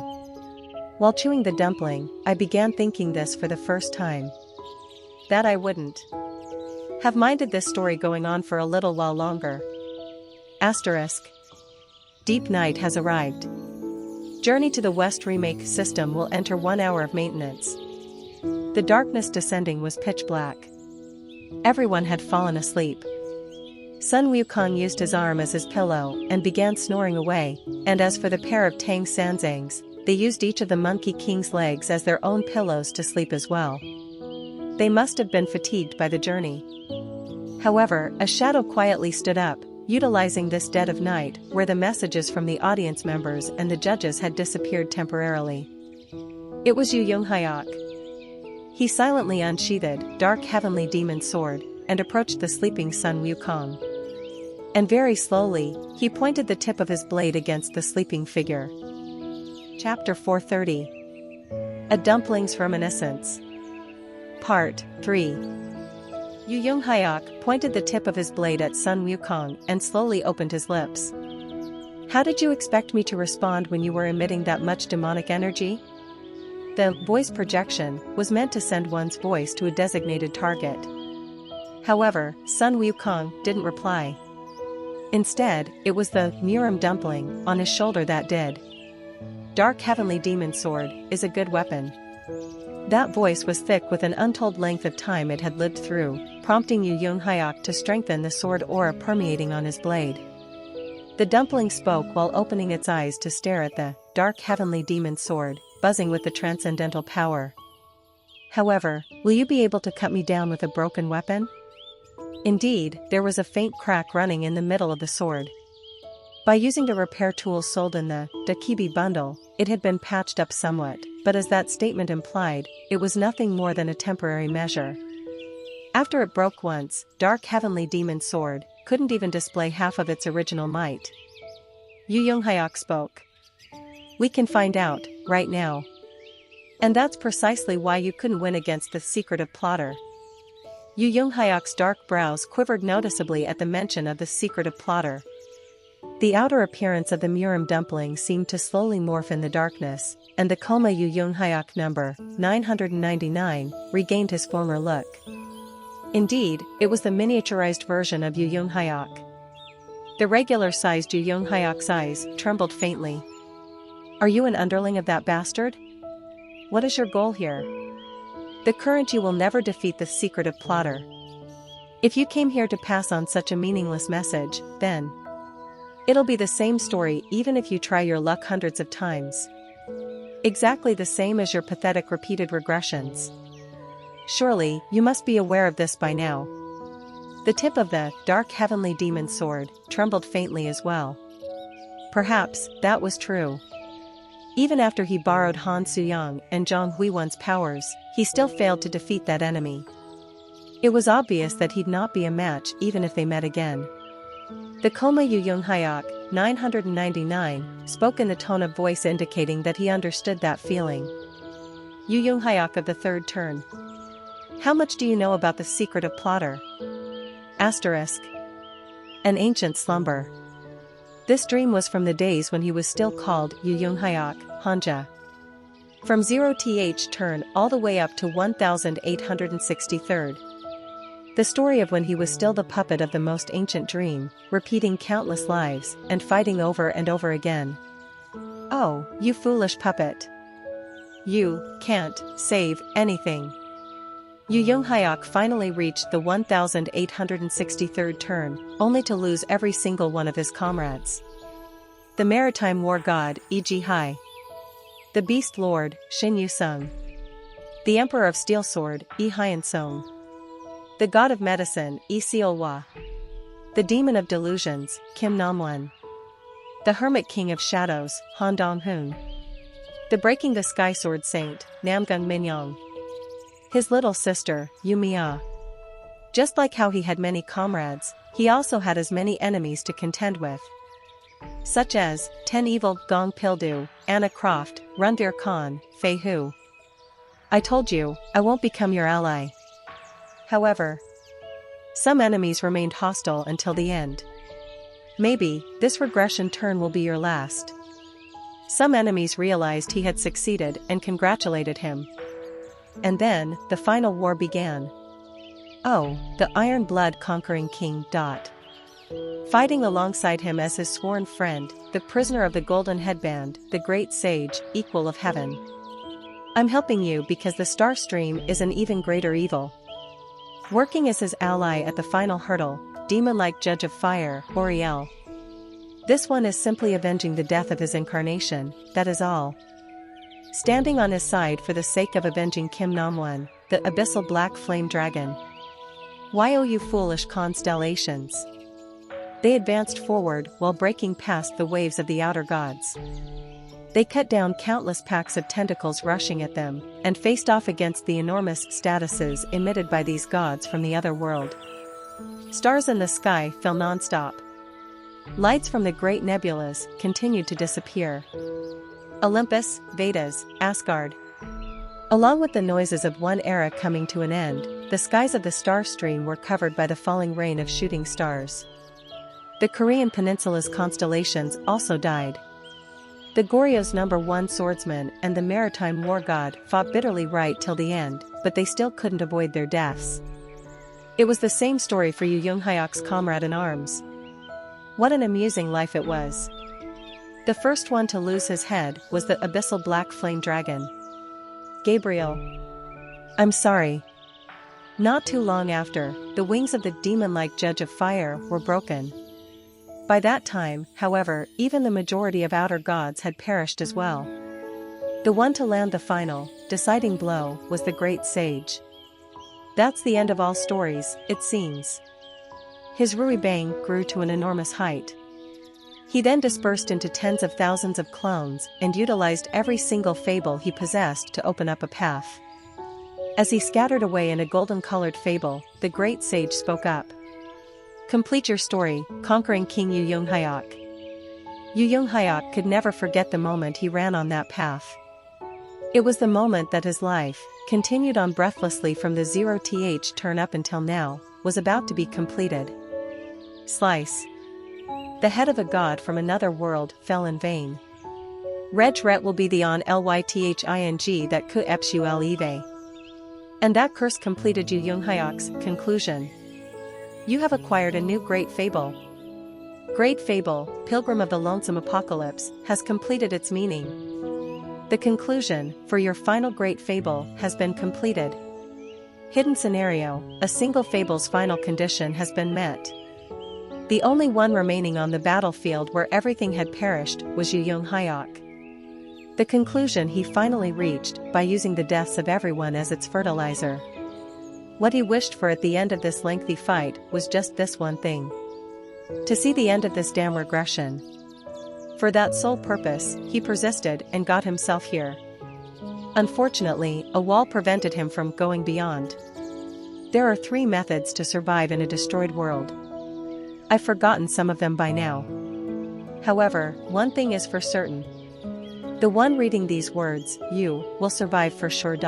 While chewing the dumpling, I began thinking this for the first time. That I wouldn't have minded this story going on for a little while longer. Asterisk. Deep night has arrived. Journey to the West remake system will enter 1 hour of maintenance. The darkness descending was pitch black. Everyone had fallen asleep. Sun Wukong used his arm as his pillow and began snoring away, and as for the pair of Tang Sanzangs, they used each of the Monkey King's legs as their own pillows to sleep as well. They must have been fatigued by the journey. However, a shadow quietly stood up, utilizing this dead of night where the messages from the audience members and the judges had disappeared temporarily. It was Yu Young-hyuk. He silently unsheathed dark heavenly demon sword and approached the sleeping Sun Wukong. And very slowly, he pointed the tip of his blade against the sleeping figure. Chapter 430. A Dumpling's Reminiscence. Part 3. Yu Young-hyuk pointed the tip of his blade at Sun Wukong and slowly opened his lips. "How did you expect me to respond when you were emitting that much demonic energy?" The voice projection was meant to send one's voice to a designated target. However, Sun Wukong didn't reply. Instead, it was the Murim dumpling on his shoulder that did. Dark heavenly demon sword is a good weapon. That voice was thick with an untold length of time it had lived through, prompting Yu Young-hyuk to strengthen the sword aura permeating on his blade. The dumpling spoke while opening its eyes to stare at the dark heavenly demon sword, buzzing with the transcendental power. "However, will you be able to cut me down with a broken weapon?" Indeed, there was a faint crack running in the middle of the sword. By using the repair tools sold in the Dakibi bundle, it had been patched up somewhat, but as that statement implied, it was nothing more than a temporary measure. After it broke once, dark heavenly demon sword couldn't even display half of its original might. Yu Young-hyuk spoke. "We can find out, right now. And that's precisely why you couldn't win against the secretive plotter." Yu Young-hyuk's dark brows quivered noticeably at the mention of the secretive plotter. The outer appearance of the Murim dumpling seemed to slowly morph in the darkness, and the coma Yu Young-hyuk number 999 regained his former look. Indeed, it was the miniaturized version of Yu Young-hyuk. The regular-sized Yu Young-hyuk's eyes trembled faintly. "Are you an underling of that bastard? What is your goal here?" "The current you will never defeat the secretive plotter. If you came here to pass on such a meaningless message, then it'll be the same story even if you try your luck hundreds of times. Exactly the same as your pathetic repeated regressions. Surely, you must be aware of this by now." The tip of the dark heavenly demon sword trembled faintly as well. Perhaps that was true. Even after he borrowed Han Suyang and Zhang Huiwen's powers, he still failed to defeat that enemy. It was obvious that he'd not be a match even if they met again. The coma Yu Young-hyuk, 999, spoke in the tone of voice indicating that he understood that feeling. Yu Young-hyuk of the third turn. "How much do you know about the secretive plotter?" Asterisk. An ancient slumber. This dream was from the days when he was still called Yu Young-hyuk, Hanja. From 0th turn all the way up to 1863rd. The story of when he was still the puppet of the most ancient dream, repeating countless lives, and fighting over and over again. "Oh, you foolish puppet. You can't save anything. Yu Hyok finally reached the 1863rd turn, only to lose every single one of his comrades. The maritime war god, E.G. Hai. The beast lord, Shin Yu-sung. The emperor of steel sword, E. Hyeon-sung. The god of medicine, E. Seol-hwa. The demon of delusions, Kim Nam-won. The hermit king of shadows, Han Dong-hoon. The breaking the sky sword saint, Namgung Min-yong. His little sister, Yu Mia. Just like how he had many comrades, he also had as many enemies to contend with. Such as, Ten Evil, Gong Pildu, Anna Croft, Ranveer Khan, Fei Hu. I told you, I won't become your ally. However, some enemies remained hostile until the end. Maybe, this regression turn will be your last. Some enemies realized he had succeeded and congratulated him. And then, the final war began. Oh, the Iron Blood conquering king. Fighting alongside him as his sworn friend, the prisoner of the golden headband, the great sage, equal of heaven. I'm helping you because the star stream is an even greater evil. Working as his ally at the final hurdle, demon-like judge of fire, Oriel. This one is simply avenging the death of his incarnation, that is all. Standing on his side for the sake of avenging Kim Nam-won, the abyssal black flame dragon. Why oh you foolish constellations? They advanced forward while breaking past the waves of the outer gods. They cut down countless packs of tentacles rushing at them, and faced off against the enormous statuses emitted by these gods from the other world. Stars in the sky fell non-stop. Lights from the great nebulas continued to disappear. Olympus, Vedas, Asgard. Along with the noises of one era coming to an end, the skies of the star stream were covered by the falling rain of shooting stars. The Korean peninsula's constellations also died. The Goryeo #1 swordsman and the maritime war god fought bitterly right till the end, but they still couldn't avoid their deaths. It was the same story for Yu Hyok's comrade in arms. What an amusing life it was. The first one to lose his head was the abyssal black flame dragon. Gabriel. I'm sorry. Not too long after, the wings of the demon-like judge of fire were broken. By that time, however, even the majority of outer gods had perished as well. The one to land the final, deciding blow was the great sage. That's the end of all stories, it seems. His Ruibang grew to an enormous height. He then dispersed into tens of thousands of clones and utilized every single fable he possessed to open up a path. As he scattered away in a golden-colored fable, the great sage spoke up. Complete your story, conquering King Yu Hyok. Yu Hyok could never forget the moment he ran on that path. It was the moment that his life, continued on breathlessly from the 0th turn up until now, was about to be completed. Slice. The head of a god from another world fell in vain. Reg ret will be the on lything that ku epshul eve. And that curse completed Yu Hyok's conclusion. You have acquired a new great fable. Great fable, Pilgrim of the Lonesome Apocalypse, has completed its meaning. The conclusion, for your final great fable, has been completed. Hidden scenario, a single fable's final condition has been met. The only one remaining on the battlefield where everything had perished was Yu Hyok. The conclusion he finally reached by using the deaths of everyone as its fertilizer. What he wished for at the end of this lengthy fight was just this one thing. To see the end of this damn regression. For that sole purpose, he persisted and got himself here. Unfortunately, a wall prevented him from going beyond. There are 3 methods to survive in a destroyed world. I've forgotten some of them by now. However, one thing is for certain. The one reading these words, you, will survive for sure.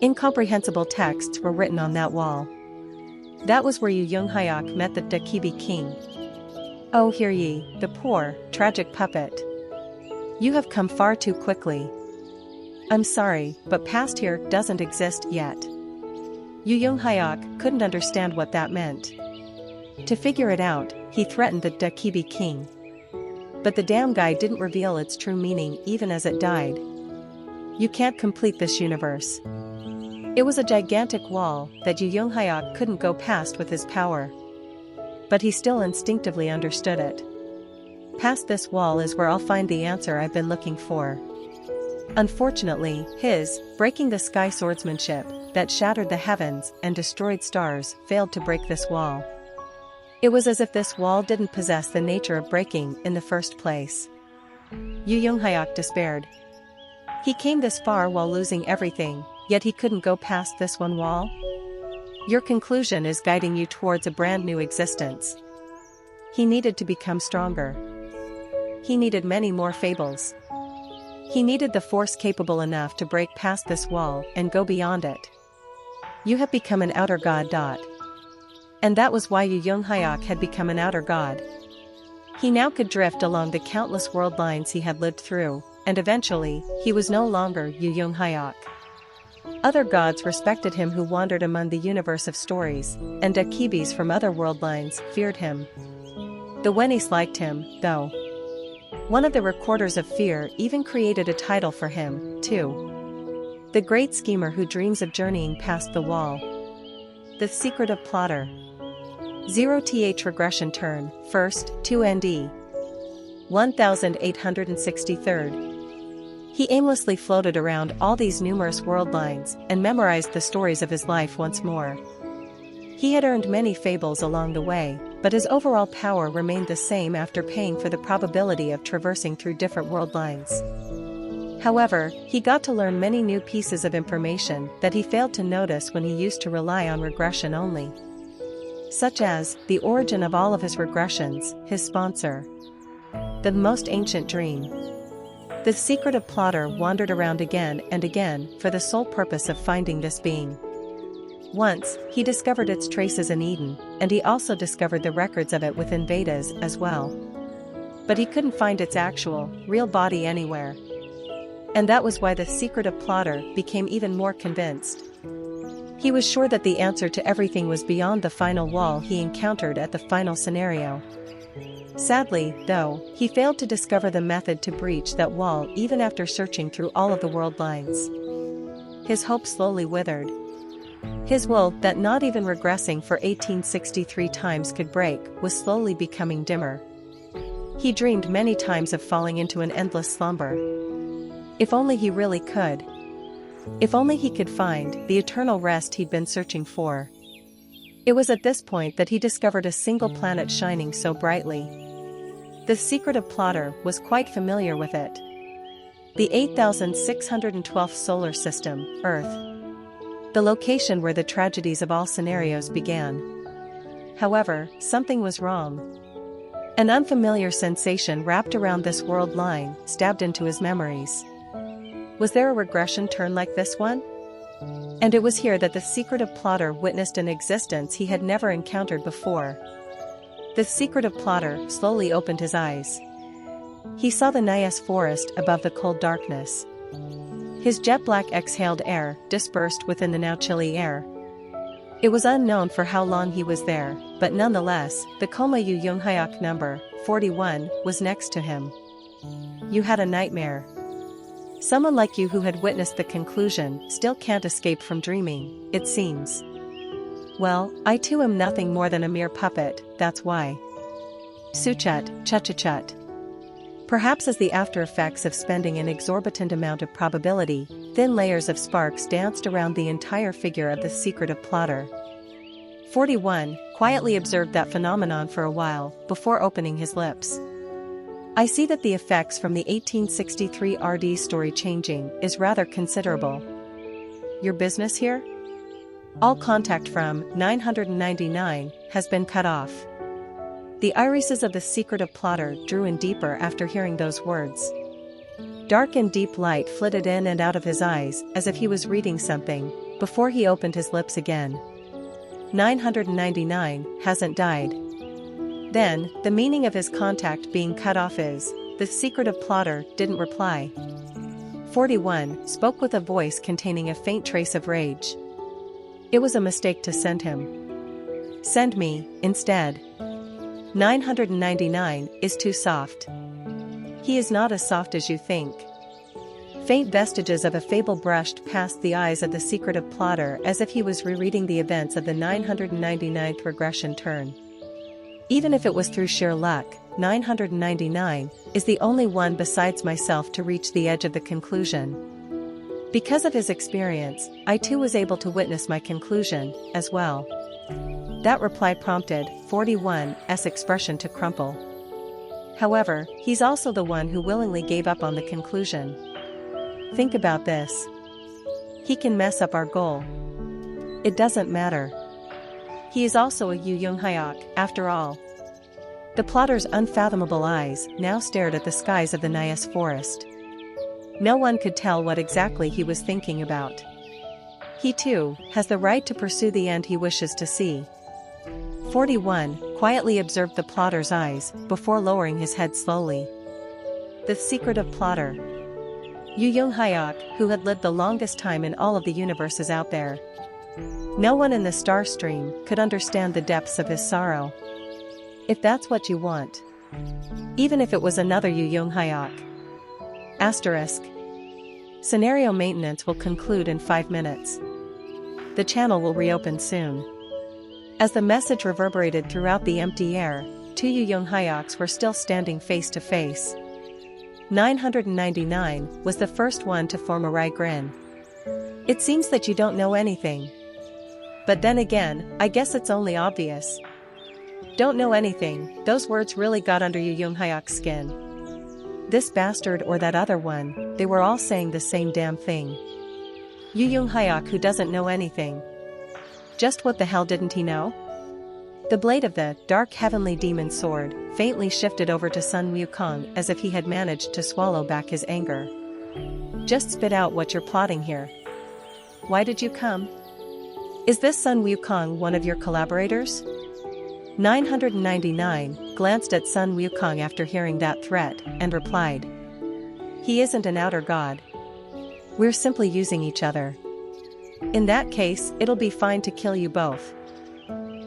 Incomprehensible texts were written on that wall. That was where Yu Hyok met the Dakibi king. Oh hear ye, the poor, tragic puppet. You have come far too quickly. I'm sorry, but past here doesn't exist yet. Yu Hyok couldn't understand what that meant. To figure it out, he threatened the Dakibi king. But the damn guy didn't reveal its true meaning even as it died. You can't complete this universe. It was a gigantic wall that Yu Yonghyuk couldn't go past with his power. But he still instinctively understood it. Past this wall is where I'll find the answer I've been looking for. Unfortunately, his breaking the sky swordsmanship that shattered the heavens and destroyed stars failed to break this wall. It was as if this wall didn't possess the nature of breaking in the first place. Yu Yonghyuk despaired. He came this far while losing everything, yet he couldn't go past this one wall? Your conclusion is guiding you towards a brand new existence. He needed to become stronger. He needed many more fables. He needed the force capable enough to break past this wall and go beyond it. You have become an outer god. And that was why Yu Yonghyuk had become an outer god. He now could drift along the countless world lines he had lived through, and eventually, he was no longer Yu Yonghyuk. Other gods respected him who wandered among the universe of stories, and Akibis from other world lines feared him. The Wenis liked him, though. One of the recorders of fear even created a title for him, too. The great schemer who dreams of journeying past the wall. The secretive plotter. 0th regression turn, 1st, 2nd. 1863rd. He aimlessly floated around all these numerous world lines and memorized the stories of his life once more. He had earned many fables along the way, but his overall power remained the same after paying for the probability of traversing through different world lines. However, he got to learn many new pieces of information that he failed to notice when he used to rely on regression only. Such as, the origin of all of his regressions, his sponsor. The most ancient dream. The secretive plotter wandered around again and again for the sole purpose of finding this being. Once, he discovered its traces in Eden, and he also discovered the records of it within Vedas as well. But he couldn't find its actual, real body anywhere. And that was why the secretive plotter became even more convinced. He was sure that the answer to everything was beyond the final wall he encountered at the final scenario. Sadly, though, he failed to discover the method to breach that wall even after searching through all of the world lines. His hope slowly withered. His will that not even regressing for 1863 times could break was slowly becoming dimmer. He dreamed many times of falling into an endless slumber. If only he really could. If only he could find the eternal rest he'd been searching for. It was at this point that he discovered a single planet shining so brightly. The secretive plotter was quite familiar with it. The 8612th solar system, Earth. The location where the tragedies of all scenarios began. However, something was wrong. An unfamiliar sensation wrapped around this world line stabbed into his memories. Was there a regression turn like this one? And it was here that the secretive plotter witnessed an existence he had never encountered before. The secretive plotter slowly opened his eyes. He saw the Nyas forest above the cold darkness. His jet-black exhaled air dispersed within the now chilly air. It was unknown for how long he was there, but nonetheless, the Koma Yu Yonghyuk number, 41, was next to him. You had a nightmare. Someone like you who had witnessed the conclusion still can't escape from dreaming, it seems. Well, I too am nothing more than a mere puppet, that's why. Suchut, chut. Perhaps as the after effects of spending an exorbitant amount of probability, thin layers of sparks danced around the entire figure of the secretive plotter. 41 quietly observed that phenomenon for a while before opening his lips. I see that the effects from the 1863 RD story changing is rather considerable. Your business here? All contact from 999 has been cut off. The irises of the secretive plotter drew in deeper after hearing those words. Dark and deep light flitted in and out of his eyes as if he was reading something, before he opened his lips again. 999 hasn't died. Then, the meaning of his contact being cut off is, the secretive plotter didn't reply. 41 spoke with a voice containing a faint trace of rage. It was a mistake to send him. Send me, instead. 999 is too soft. He is not as soft as you think. Faint vestiges of a fable brushed past the eyes of the secretive plotter as if he was rereading the events of the 999th regression turn. Even if it was through sheer luck, 999 is the only one besides myself to reach the edge of the conclusion. Because of his experience, I too was able to witness my conclusion, as well. That reply prompted 41's expression to crumple. However, he's also the one who willingly gave up on the conclusion. Think about this. He can mess up our goal. It doesn't matter. He is also a Yu Hyuk, after all. The plotter's unfathomable eyes now stared at the skies of the Nyas forest. No one could tell what exactly he was thinking about. He too has the right to pursue the end he wishes to see. 41 quietly observed the plotter's eyes before lowering his head slowly. The secretive plotter. Yu Hyuk, who had lived the longest time in all of the universes out there. No one in the star stream could understand the depths of his sorrow. If that's what you want. Even if it was another Yu Hyuk. Asterisk. Scenario maintenance will conclude in 5 minutes. The channel will reopen soon. As the message reverberated throughout the empty air, 2 Yu Hyuks were still standing face to face. 999 was the first one to form a wry grin. It seems that you don't know anything. But then again, I guess it's only obvious. Don't know anything, those words really got under Yu Hyuk's skin. This bastard or that other one, they were all saying the same damn thing. Yu Hyuk who doesn't know anything. Just what the hell didn't he know? The blade of the dark heavenly demon sword faintly shifted over to Sun Wukong as if he had managed to swallow back his anger. Just spit out what you're plotting here. Why did you come? Is this Sun Wukong one of your collaborators? 999 glanced at Sun Wukong after hearing that threat and replied. He isn't an outer god. We're simply using each other. In that case, it'll be fine to kill you both.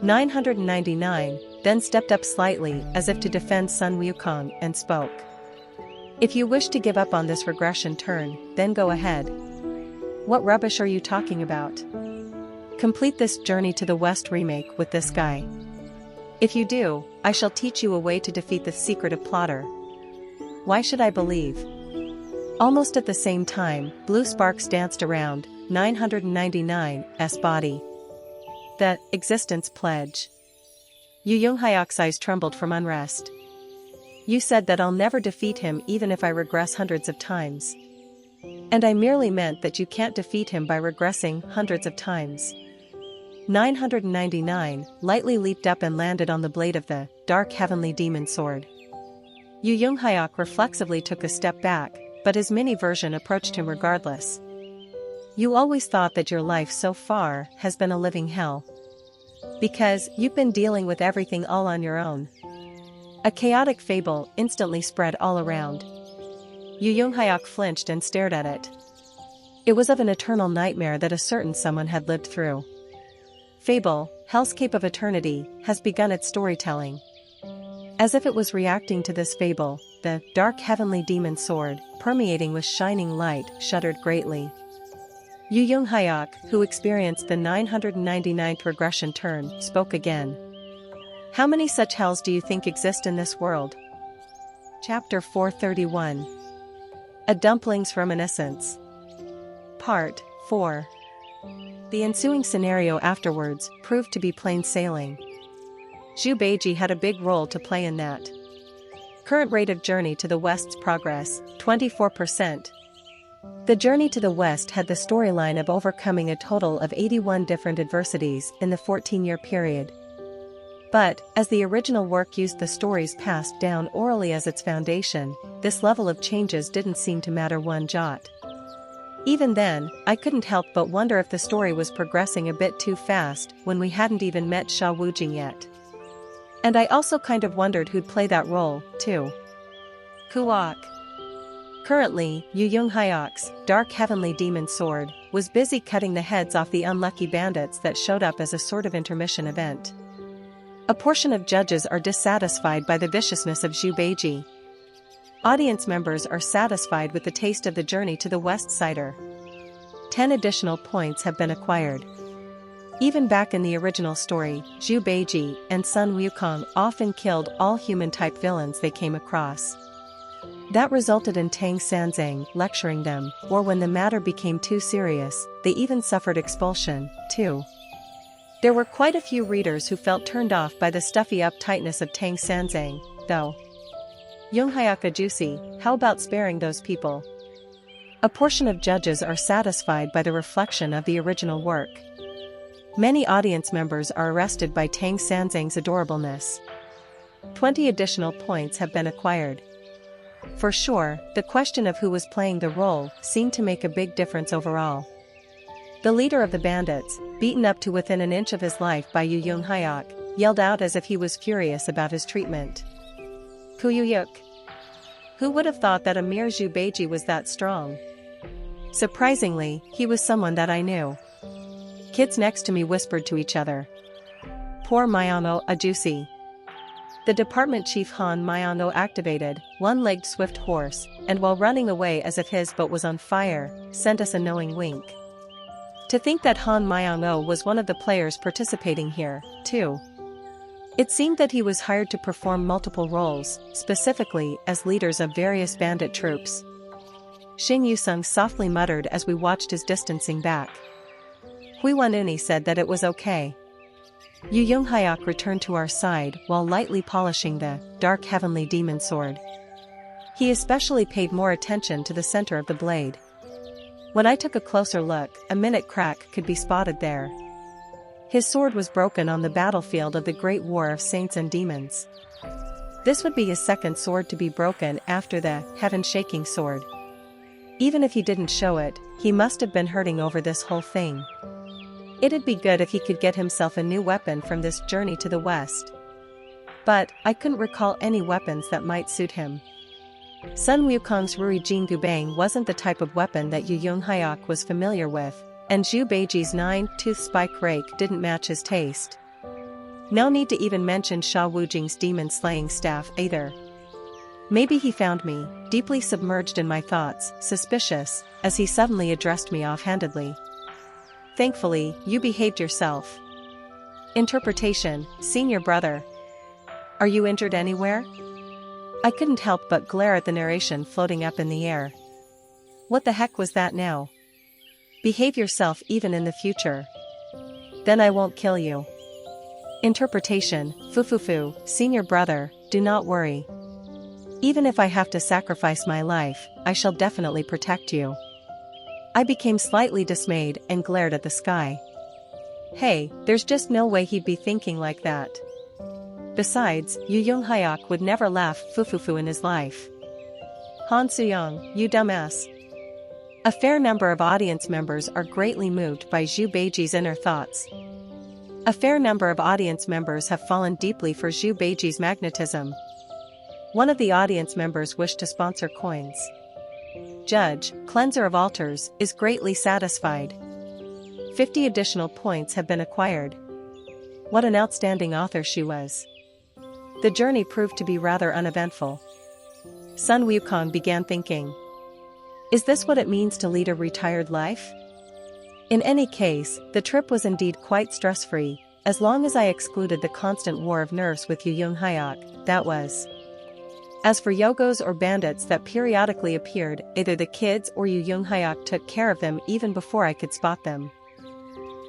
999 then stepped up slightly as if to defend Sun Wukong and spoke. If you wish to give up on this regression turn, then go ahead. What rubbish are you talking about? Complete this Journey to the West remake with this guy. If you do, I shall teach you a way to defeat the secretive plotter. Why should I believe? Almost at the same time, blue sparks danced around 999's body. The existence pledge. Yu Hyuk's eyes trembled from unrest. You said that I'll never defeat him even if I regress hundreds of times. And I merely meant that you can't defeat him by regressing hundreds of times. 999 lightly leaped up and landed on the blade of the dark heavenly demon sword. Yu Hyuk reflexively took a step back, but his mini version approached him regardless. You always thought that your life so far has been a living hell. Because you've been dealing with everything all on your own. A chaotic fable instantly spread all around. Yu Hyuk flinched and stared at it. It was of an eternal nightmare that a certain someone had lived through. Fable, Hellscape of Eternity, has begun its storytelling. As if it was reacting to this fable, the dark heavenly demon sword, permeating with shining light, shuddered greatly. Yu Hyuk, who experienced the 999th regression turn, spoke again. How many such hells do you think exist in this world? Chapter 431. A Dumpling's Reminiscence. Part 4. The ensuing scenario afterwards proved to be plain sailing. Zhu Beiji had a big role to play in that. Current rate of journey to the West's progress, 24%. The Journey to the West had the storyline of overcoming a total of 81 different adversities in the 14-year period. But, as the original work used the stories passed down orally as its foundation, this level of changes didn't seem to matter one jot. Even then, I couldn't help but wonder if the story was progressing a bit too fast when we hadn't even met Sha Wujing yet. And I also kind of wondered who'd play that role, too. Kuwak. Currently, Yu Hyuk's dark heavenly demon sword was busy cutting the heads off the unlucky bandits that showed up as a sort of intermission event. A portion of judges are dissatisfied by the viciousness of Zhu Beiji. Audience members are satisfied with the taste of the journey to the West Sider. 10 additional points have been acquired. Even back in the original story, Zhu Beiji and Sun Wukong often killed all human-type villains they came across. That resulted in Tang Sanzang lecturing them, or when the matter became too serious, they even suffered expulsion, too. There were quite a few readers who felt turned off by the stuffy uptightness of Tang Sanzang, though. Yunghayaka Juicy, how about sparing those people? A portion of judges are satisfied by the reflection of the original work. Many audience members are arrested by Tang Sanzang's adorableness. 20 additional points have been acquired. For sure, the question of who was playing the role seemed to make a big difference overall. The leader of the bandits, beaten up to within an inch of his life by Yu Yunghayak, yelled out as if he was furious about his treatment. Kuyuyuk. Who would have thought that a mere Zhu Beiji was that strong? Surprisingly, he was someone that I knew. Kids next to me whispered to each other. Poor Mayano Ajusi. The department chief Han Mayano activated, one-legged swift horse, and while running away as if his boat was on fire, sent us a knowing wink. To think that Han Mayano was one of the players participating here, too. It seemed that he was hired to perform multiple roles, specifically as leaders of various bandit troops. Xing Yusung softly muttered as we watched his distancing back. Hui Wanuni said that it was okay. Yu Yunghayak returned to our side while lightly polishing the dark heavenly demon sword. He especially paid more attention to the center of the blade. When I took a closer look, a minute crack could be spotted there. His sword was broken on the battlefield of the Great War of Saints and Demons. This would be his second sword to be broken after the heaven-shaking sword. Even if he didn't show it, he must have been hurting over this whole thing. It'd be good if he could get himself a new weapon from this journey to the west. But I couldn't recall any weapons that might suit him. Sun Wukong's Ruri Jin Gubang wasn't the type of weapon that Yu Yunghayak was familiar with, and Zhu Beiji's 9-tooth spike rake didn't match his taste. No need to even mention Sha Wujing's demon-slaying staff either. Maybe he found me, deeply submerged in my thoughts, suspicious, as he suddenly addressed me offhandedly. Thankfully, you behaved yourself. Interpretation, senior brother. Are you injured anywhere? I couldn't help but glare at the narration floating up in the air. What the heck was that now? Behave yourself even in the future. Then I won't kill you. Interpretation, Fufufu, senior brother, do not worry. Even if I have to sacrifice my life, I shall definitely protect you. I became slightly dismayed and glared at the sky. Hey, there's just no way he'd be thinking like that. Besides, Yu Yunghayak would never laugh Fufufu in his life. Han Suyong, you dumbass. A fair number of audience members are greatly moved by Zhu Beiji's inner thoughts. A fair number of audience members have fallen deeply for Zhu Beiji's magnetism. One of the audience members wished to sponsor coins. Judge, Cleanser of Altars, is greatly satisfied. 50 additional points have been acquired. What an outstanding author she was. The journey proved to be rather uneventful. Sun Wukong began thinking. Is this what it means to lead a retired life? In any case, the trip was indeed quite stress-free, as long as I excluded the constant war of nerves with Yu Yunghayak, that was. As for Yogos or bandits that periodically appeared, either the kids or Yu Yunghayak took care of them even before I could spot them.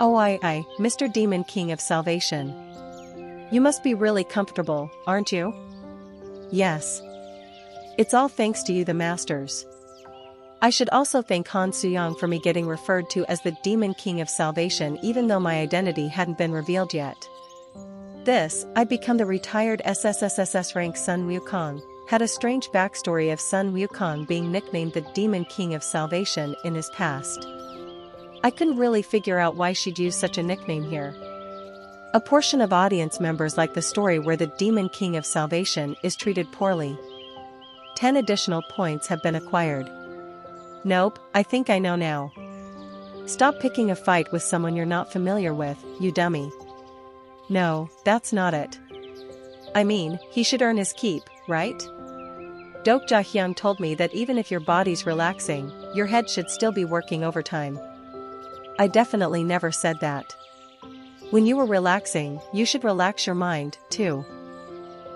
Oh Mr. Demon King of Salvation. You must be really comfortable, aren't you? Yes. It's all thanks to you the masters. I should also thank Han Suyong for me getting referred to as the Demon King of Salvation even though my identity hadn't been revealed yet. This, I'd become the retired SSSS rank Sun Wukong, had a strange backstory of Sun Wukong being nicknamed the Demon King of Salvation in his past. I couldn't really figure out why she'd use such a nickname here. A portion of audience members like the story where the Demon King of Salvation is treated poorly. 10 additional points have been acquired. Nope, I think I know now. Stop picking a fight with someone you're not familiar with, you dummy. No, that's not it. I mean, he should earn his keep, right? Dokja Hyung told me that even if your body's relaxing, your head should still be working overtime. I definitely never said that. When you were relaxing, you should relax your mind, too.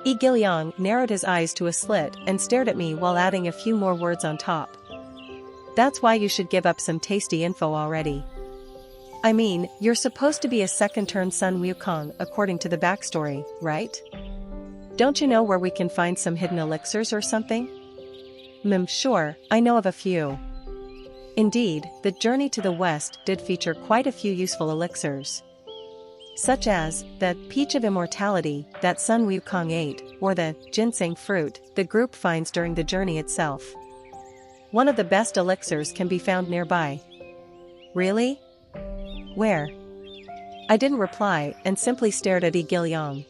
Lee Gilyong narrowed his eyes to a slit and stared at me while adding a few more words on top. That's why you should give up some tasty info already. I mean, you're supposed to be a second-turn Sun Wukong according to the backstory, right? Don't you know where we can find some hidden elixirs or something? Sure, I know of a few. Indeed, the journey to the west did feature quite a few useful elixirs. Such as, the Peach of Immortality that Sun Wukong ate, or the ginseng fruit the group finds during the journey itself. One of the best elixirs can be found nearby. Really? Where? I didn't reply and simply stared at Lee Gilyong.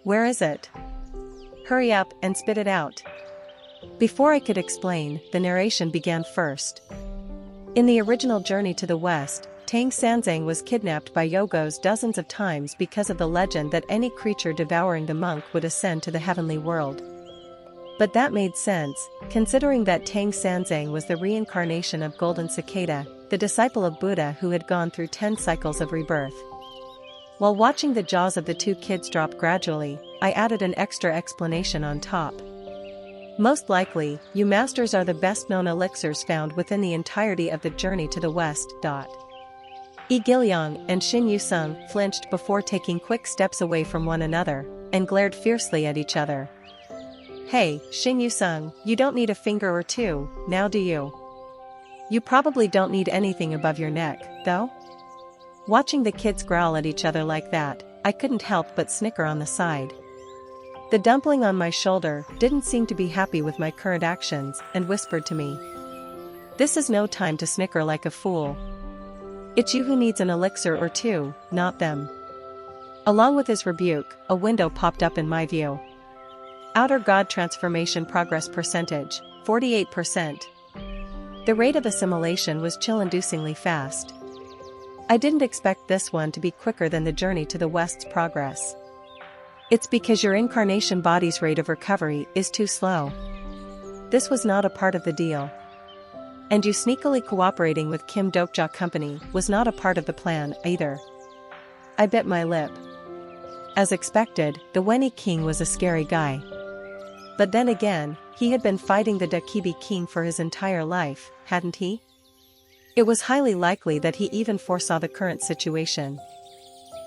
Where is it? Hurry up and spit it out. Before I could explain, the narration began first. In the original journey to the west, Tang Sanzang was kidnapped by Yogos dozens of times because of the legend that any creature devouring the monk would ascend to the heavenly world. But that made sense, considering that Tang Sanzang was the reincarnation of Golden Cicada, the disciple of Buddha who had gone through 10 cycles of rebirth. While watching the jaws of the two kids drop gradually, I added an extra explanation on top. Most likely, you masters are the best-known elixirs found within the entirety of the journey to the west. Lee Gilyong and Shin Yusung flinched before taking quick steps away from one another, and glared fiercely at each other. Hey, Shin Yusung, you don't need a finger or two, now do you? You probably don't need anything above your neck, though? Watching the kids growl at each other like that, I couldn't help but snicker on the side. The dumpling on my shoulder didn't seem to be happy with my current actions and whispered to me. This is no time to snicker like a fool. It's you who needs an elixir or two, not them. Along with his rebuke, a window popped up in my view. Outer God Transformation Progress Percentage, 48%. The rate of assimilation was chill-inducingly fast. I didn't expect this one to be quicker than the journey to the west's progress. It's because your incarnation body's rate of recovery is too slow. This was not a part of the deal. And you sneakily cooperating with Kim Dokja Company was not a part of the plan either. I bit my lip. As expected, the Weni King was a scary guy. But then again, he had been fighting the Dakibi King for his entire life, hadn't he? It was highly likely that he even foresaw the current situation.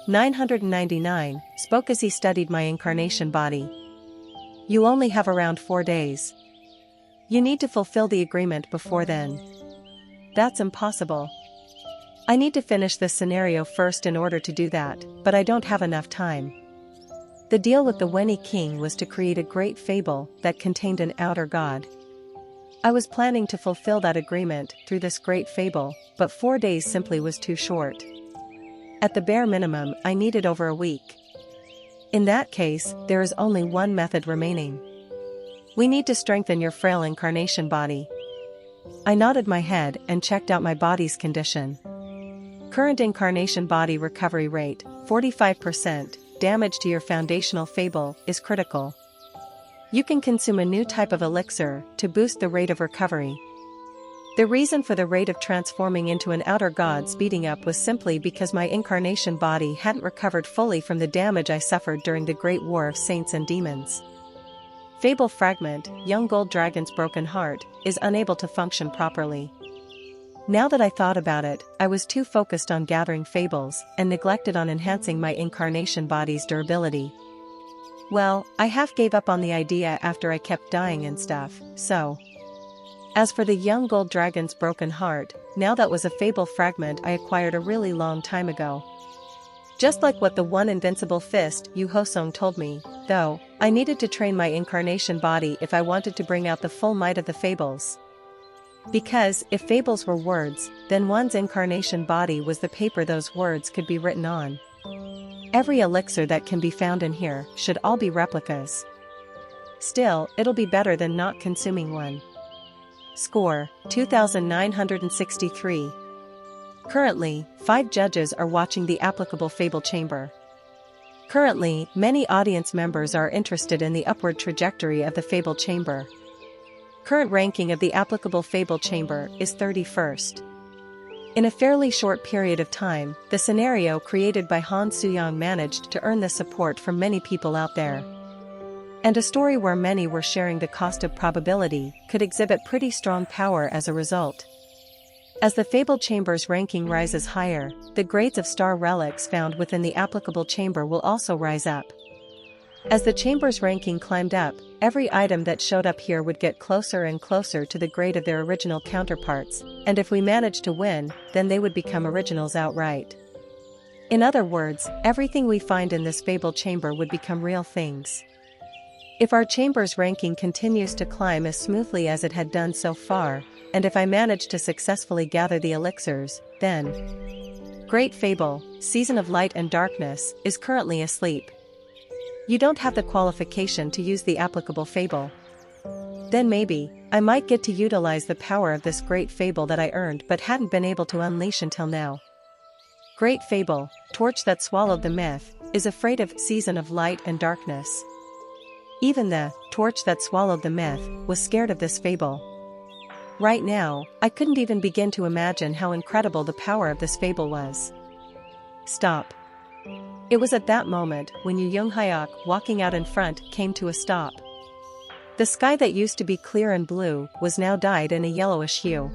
999 spoke as he studied my incarnation body. You only have around 4 days. You need to fulfill the agreement before then. That's impossible. I need to finish this scenario first in order to do that, but I don't have enough time. The deal with the Weni King was to create a great fable that contained an outer god. I was planning to fulfill that agreement through this great fable, but 4 days simply was too short. At the bare minimum, I needed over a week. In that case, there is only one method remaining. We need to strengthen your frail incarnation body. I nodded my head and checked out my body's condition. Current incarnation body recovery rate, 45%, damage to your foundational fable is critical. You can consume a new type of elixir to boost the rate of recovery. The reason for the rate of transforming into an outer god speeding up was simply because my incarnation body hadn't recovered fully from the damage I suffered during the Great War of Saints and Demons. Fable Fragment, Young Gold Dragon's Broken Heart, is unable to function properly. Now that I thought about it, I was too focused on gathering fables and neglected on enhancing my incarnation body's durability. Well, I half gave up on the idea after I kept dying and stuff, so. As for the Young Gold Dragon's Broken Heart, now that was a fable fragment I acquired a really long time ago. Just like what the one invincible fist Yu Hosong told me, though, I needed to train my incarnation body if I wanted to bring out the full might of the fables. Because, if fables were words, then one's incarnation body was the paper those words could be written on. Every elixir that can be found in here should all be replicas. Still, it'll be better than not consuming one. Score, 2,963. Currently, 5 judges are watching the applicable fable chamber. Currently, many audience members are interested in the upward trajectory of the fable chamber. Current ranking of the applicable Fable Chamber is 31st. In a fairly short period of time, the scenario created by Han Suyang managed to earn the support from many people out there. And a story where many were sharing the cost of probability could exhibit pretty strong power as a result. As the Fable Chamber's ranking rises higher, the grades of star relics found within the applicable chamber will also rise up. As the chamber's ranking climbed up, every item that showed up here would get closer and closer to the grade of their original counterparts, and if we managed to win, then they would become originals outright. In other words, everything we find in this Fable Chamber would become real things. If our chamber's ranking continues to climb as smoothly as it had done so far, and if I manage to successfully gather the elixirs, then Great Fable, Season of Light and Darkness, is currently asleep. You don't have the qualification to use the applicable fable. Then maybe, I might get to utilize the power of this great fable that I earned but hadn't been able to unleash until now. Great Fable, Torch that swallowed the myth, is afraid of Season of Light and Darkness. Even the torch that swallowed the myth was scared of this fable. Right now, I couldn't even begin to imagine how incredible the power of this fable was. Stop. It was at that moment when Yu Young-hyuk walking out in front came to a stop. The sky that used to be clear and blue was now dyed in a yellowish hue.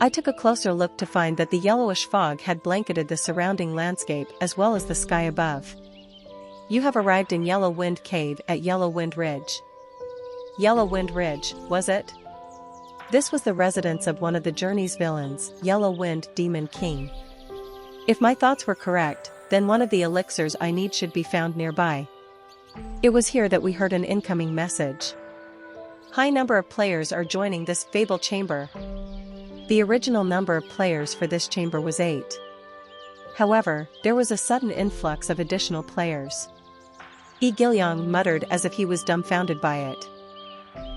I took a closer look to find that the yellowish fog had blanketed the surrounding landscape as well as the sky above. You have arrived in Yellow Wind Cave at Yellow Wind Ridge. Yellow Wind Ridge, was it? This was the residence of one of the journey's villains, Yellow Wind Demon King. If my thoughts were correct, then one of the elixirs I need should be found nearby. It was here that we heard an incoming message. High number of players are joining this Fable Chamber. The original number of players for this chamber was 8. However, there was a sudden influx of additional players. Yi Gilyong muttered as if he was dumbfounded by it.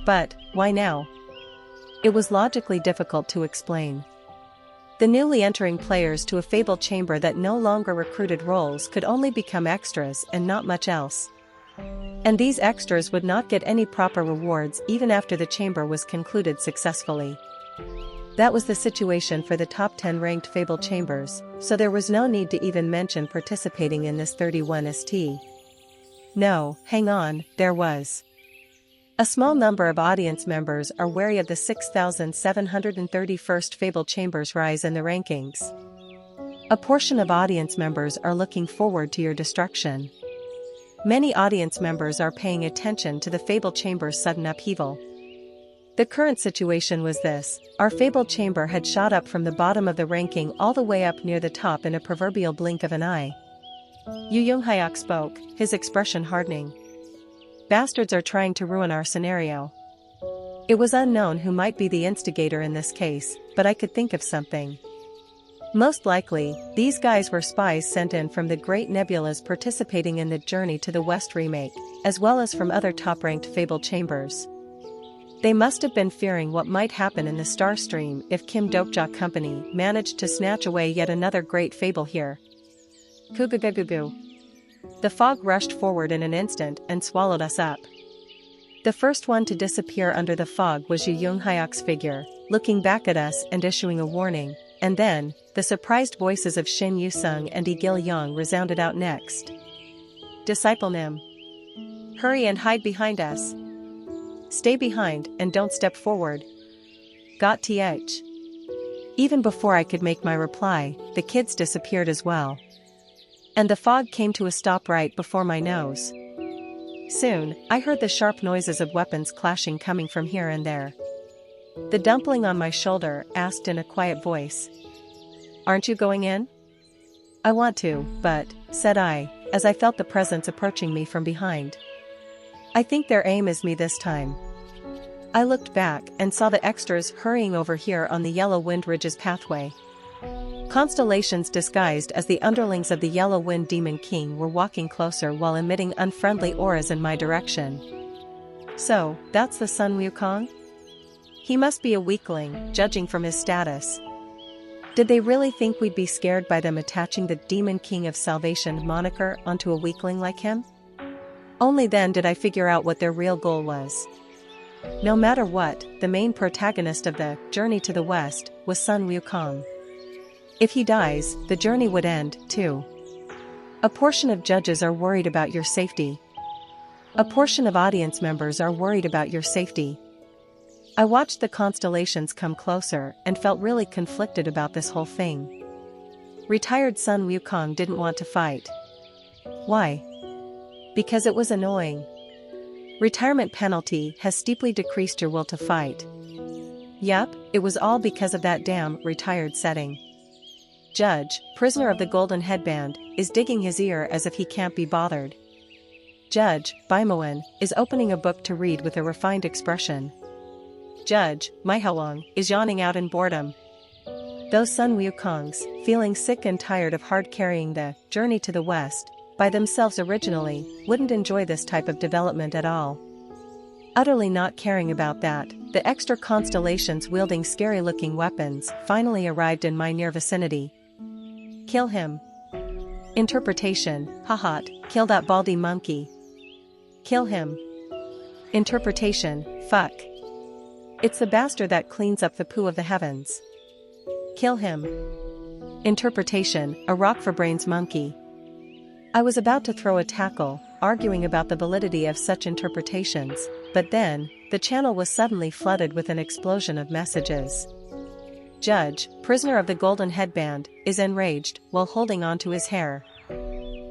But, why now? It was logically difficult to explain. The newly entering players to a Fable Chamber that no longer recruited roles could only become extras and not much else. And these extras would not get any proper rewards even after the chamber was concluded successfully. That was the situation for the top 10 ranked Fable Chambers, so there was no need to even mention participating in this 31st. No, hang on, there was. A small number of audience members are wary of the 6,731st Fable Chamber's rise in the rankings. A portion of audience members are looking forward to your destruction. Many audience members are paying attention to the Fable Chamber's sudden upheaval. The current situation was this: our Fable Chamber had shot up from the bottom of the ranking all the way up near the top in a proverbial blink of an eye. Yu Young-hyuk spoke, his expression hardening. Bastards are trying to ruin our scenario. It was unknown who might be the instigator in this case, but I could think of something. Most likely, these guys were spies sent in from the Great Nebulas participating in the Journey to the West remake, as well as from other top-ranked Fable Chambers. They must have been fearing what might happen in the Star Stream if Kim Dokja Company managed to snatch away yet another great fable here. Kugugugugu. The fog rushed forward in an instant and swallowed us up. The first one to disappear under the fog was Yu Young-hyuk's figure, looking back at us and issuing a warning, and then, the surprised voices of Shin Yu-sung and Yi Gil-young resounded out next. Disciple Nim. Hurry and hide behind us. Stay behind and don't step forward. Got th. Even before I could make my reply, the kids disappeared as well. And the fog came to a stop right before my nose. Soon, I heard the sharp noises of weapons clashing coming from here and there. The dumpling on my shoulder asked in a quiet voice. Aren't you going in? I want to, but, said I, as I felt the presence approaching me from behind. I think their aim is me this time. I looked back and saw the extras hurrying over here on the Yellow Wind Ridge's pathway. Constellations disguised as the underlings of the Yellow Wind Demon King were walking closer while emitting unfriendly auras in my direction. So, that's the Sun Wukong? He must be a weakling, judging from his status. Did they really think we'd be scared by them attaching the Demon King of Salvation moniker onto a weakling like him? Only then did I figure out what their real goal was. No matter what, the main protagonist of the journey to the west was Sun Wukong. If he dies, the journey would end, too. A portion of judges are worried about your safety. A portion of audience members are worried about your safety. I watched the constellations come closer and felt really conflicted about this whole thing. Retired Sun Wukong didn't want to fight. Why? Because it was annoying. Retirement penalty has steeply decreased your will to fight. Yup, it was all because of that damn retired setting. Judge, prisoner of the golden headband, is digging his ear as if he can't be bothered. Judge, Bimoan, is opening a book to read with a refined expression. Judge, Maihalang, is yawning out in boredom. Those Sun Wukongs, feeling sick and tired of hard carrying the journey to the west, by themselves originally, wouldn't enjoy this type of development at all. Utterly not caring about that, the extra constellations wielding scary-looking weapons finally arrived in my near vicinity. Kill him. Interpretation, haha, kill that baldy monkey. Kill him. Interpretation, fuck. It's the bastard that cleans up the poo of the heavens. Kill him. Interpretation, a rock for brains monkey. I was about to throw a tackle, arguing about the validity of such interpretations, but then, the channel was suddenly flooded with an explosion of messages. Judge, prisoner of the golden headband, is enraged while holding on to his hair.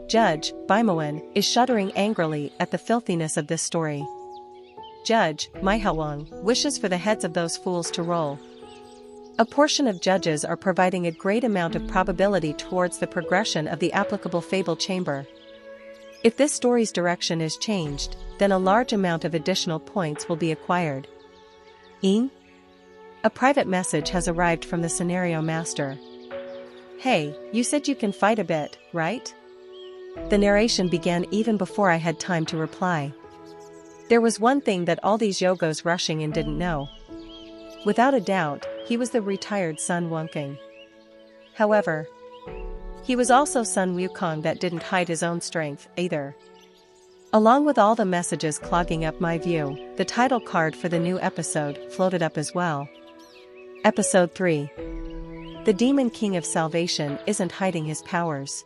Judge, Bimoan, is shuddering angrily at the filthiness of this story. Judge, Maihalang, wishes for the heads of those fools to roll. A portion of judges are providing a great amount of probability towards the progression of the applicable fable chamber. If this story's direction is changed, then a large amount of additional points will be acquired. A private message has arrived from the scenario master. Hey, you said you can fight a bit, right? The narration began even before I had time to reply. There was one thing that all these yogos rushing in didn't know. Without a doubt, he was the retired Sun Wukong. However, he was also Sun Wukong that didn't hide his own strength, either. Along with all the messages clogging up my view, the title card for the new episode floated up as well. Episode 3. The Demon King of Salvation isn't hiding his powers.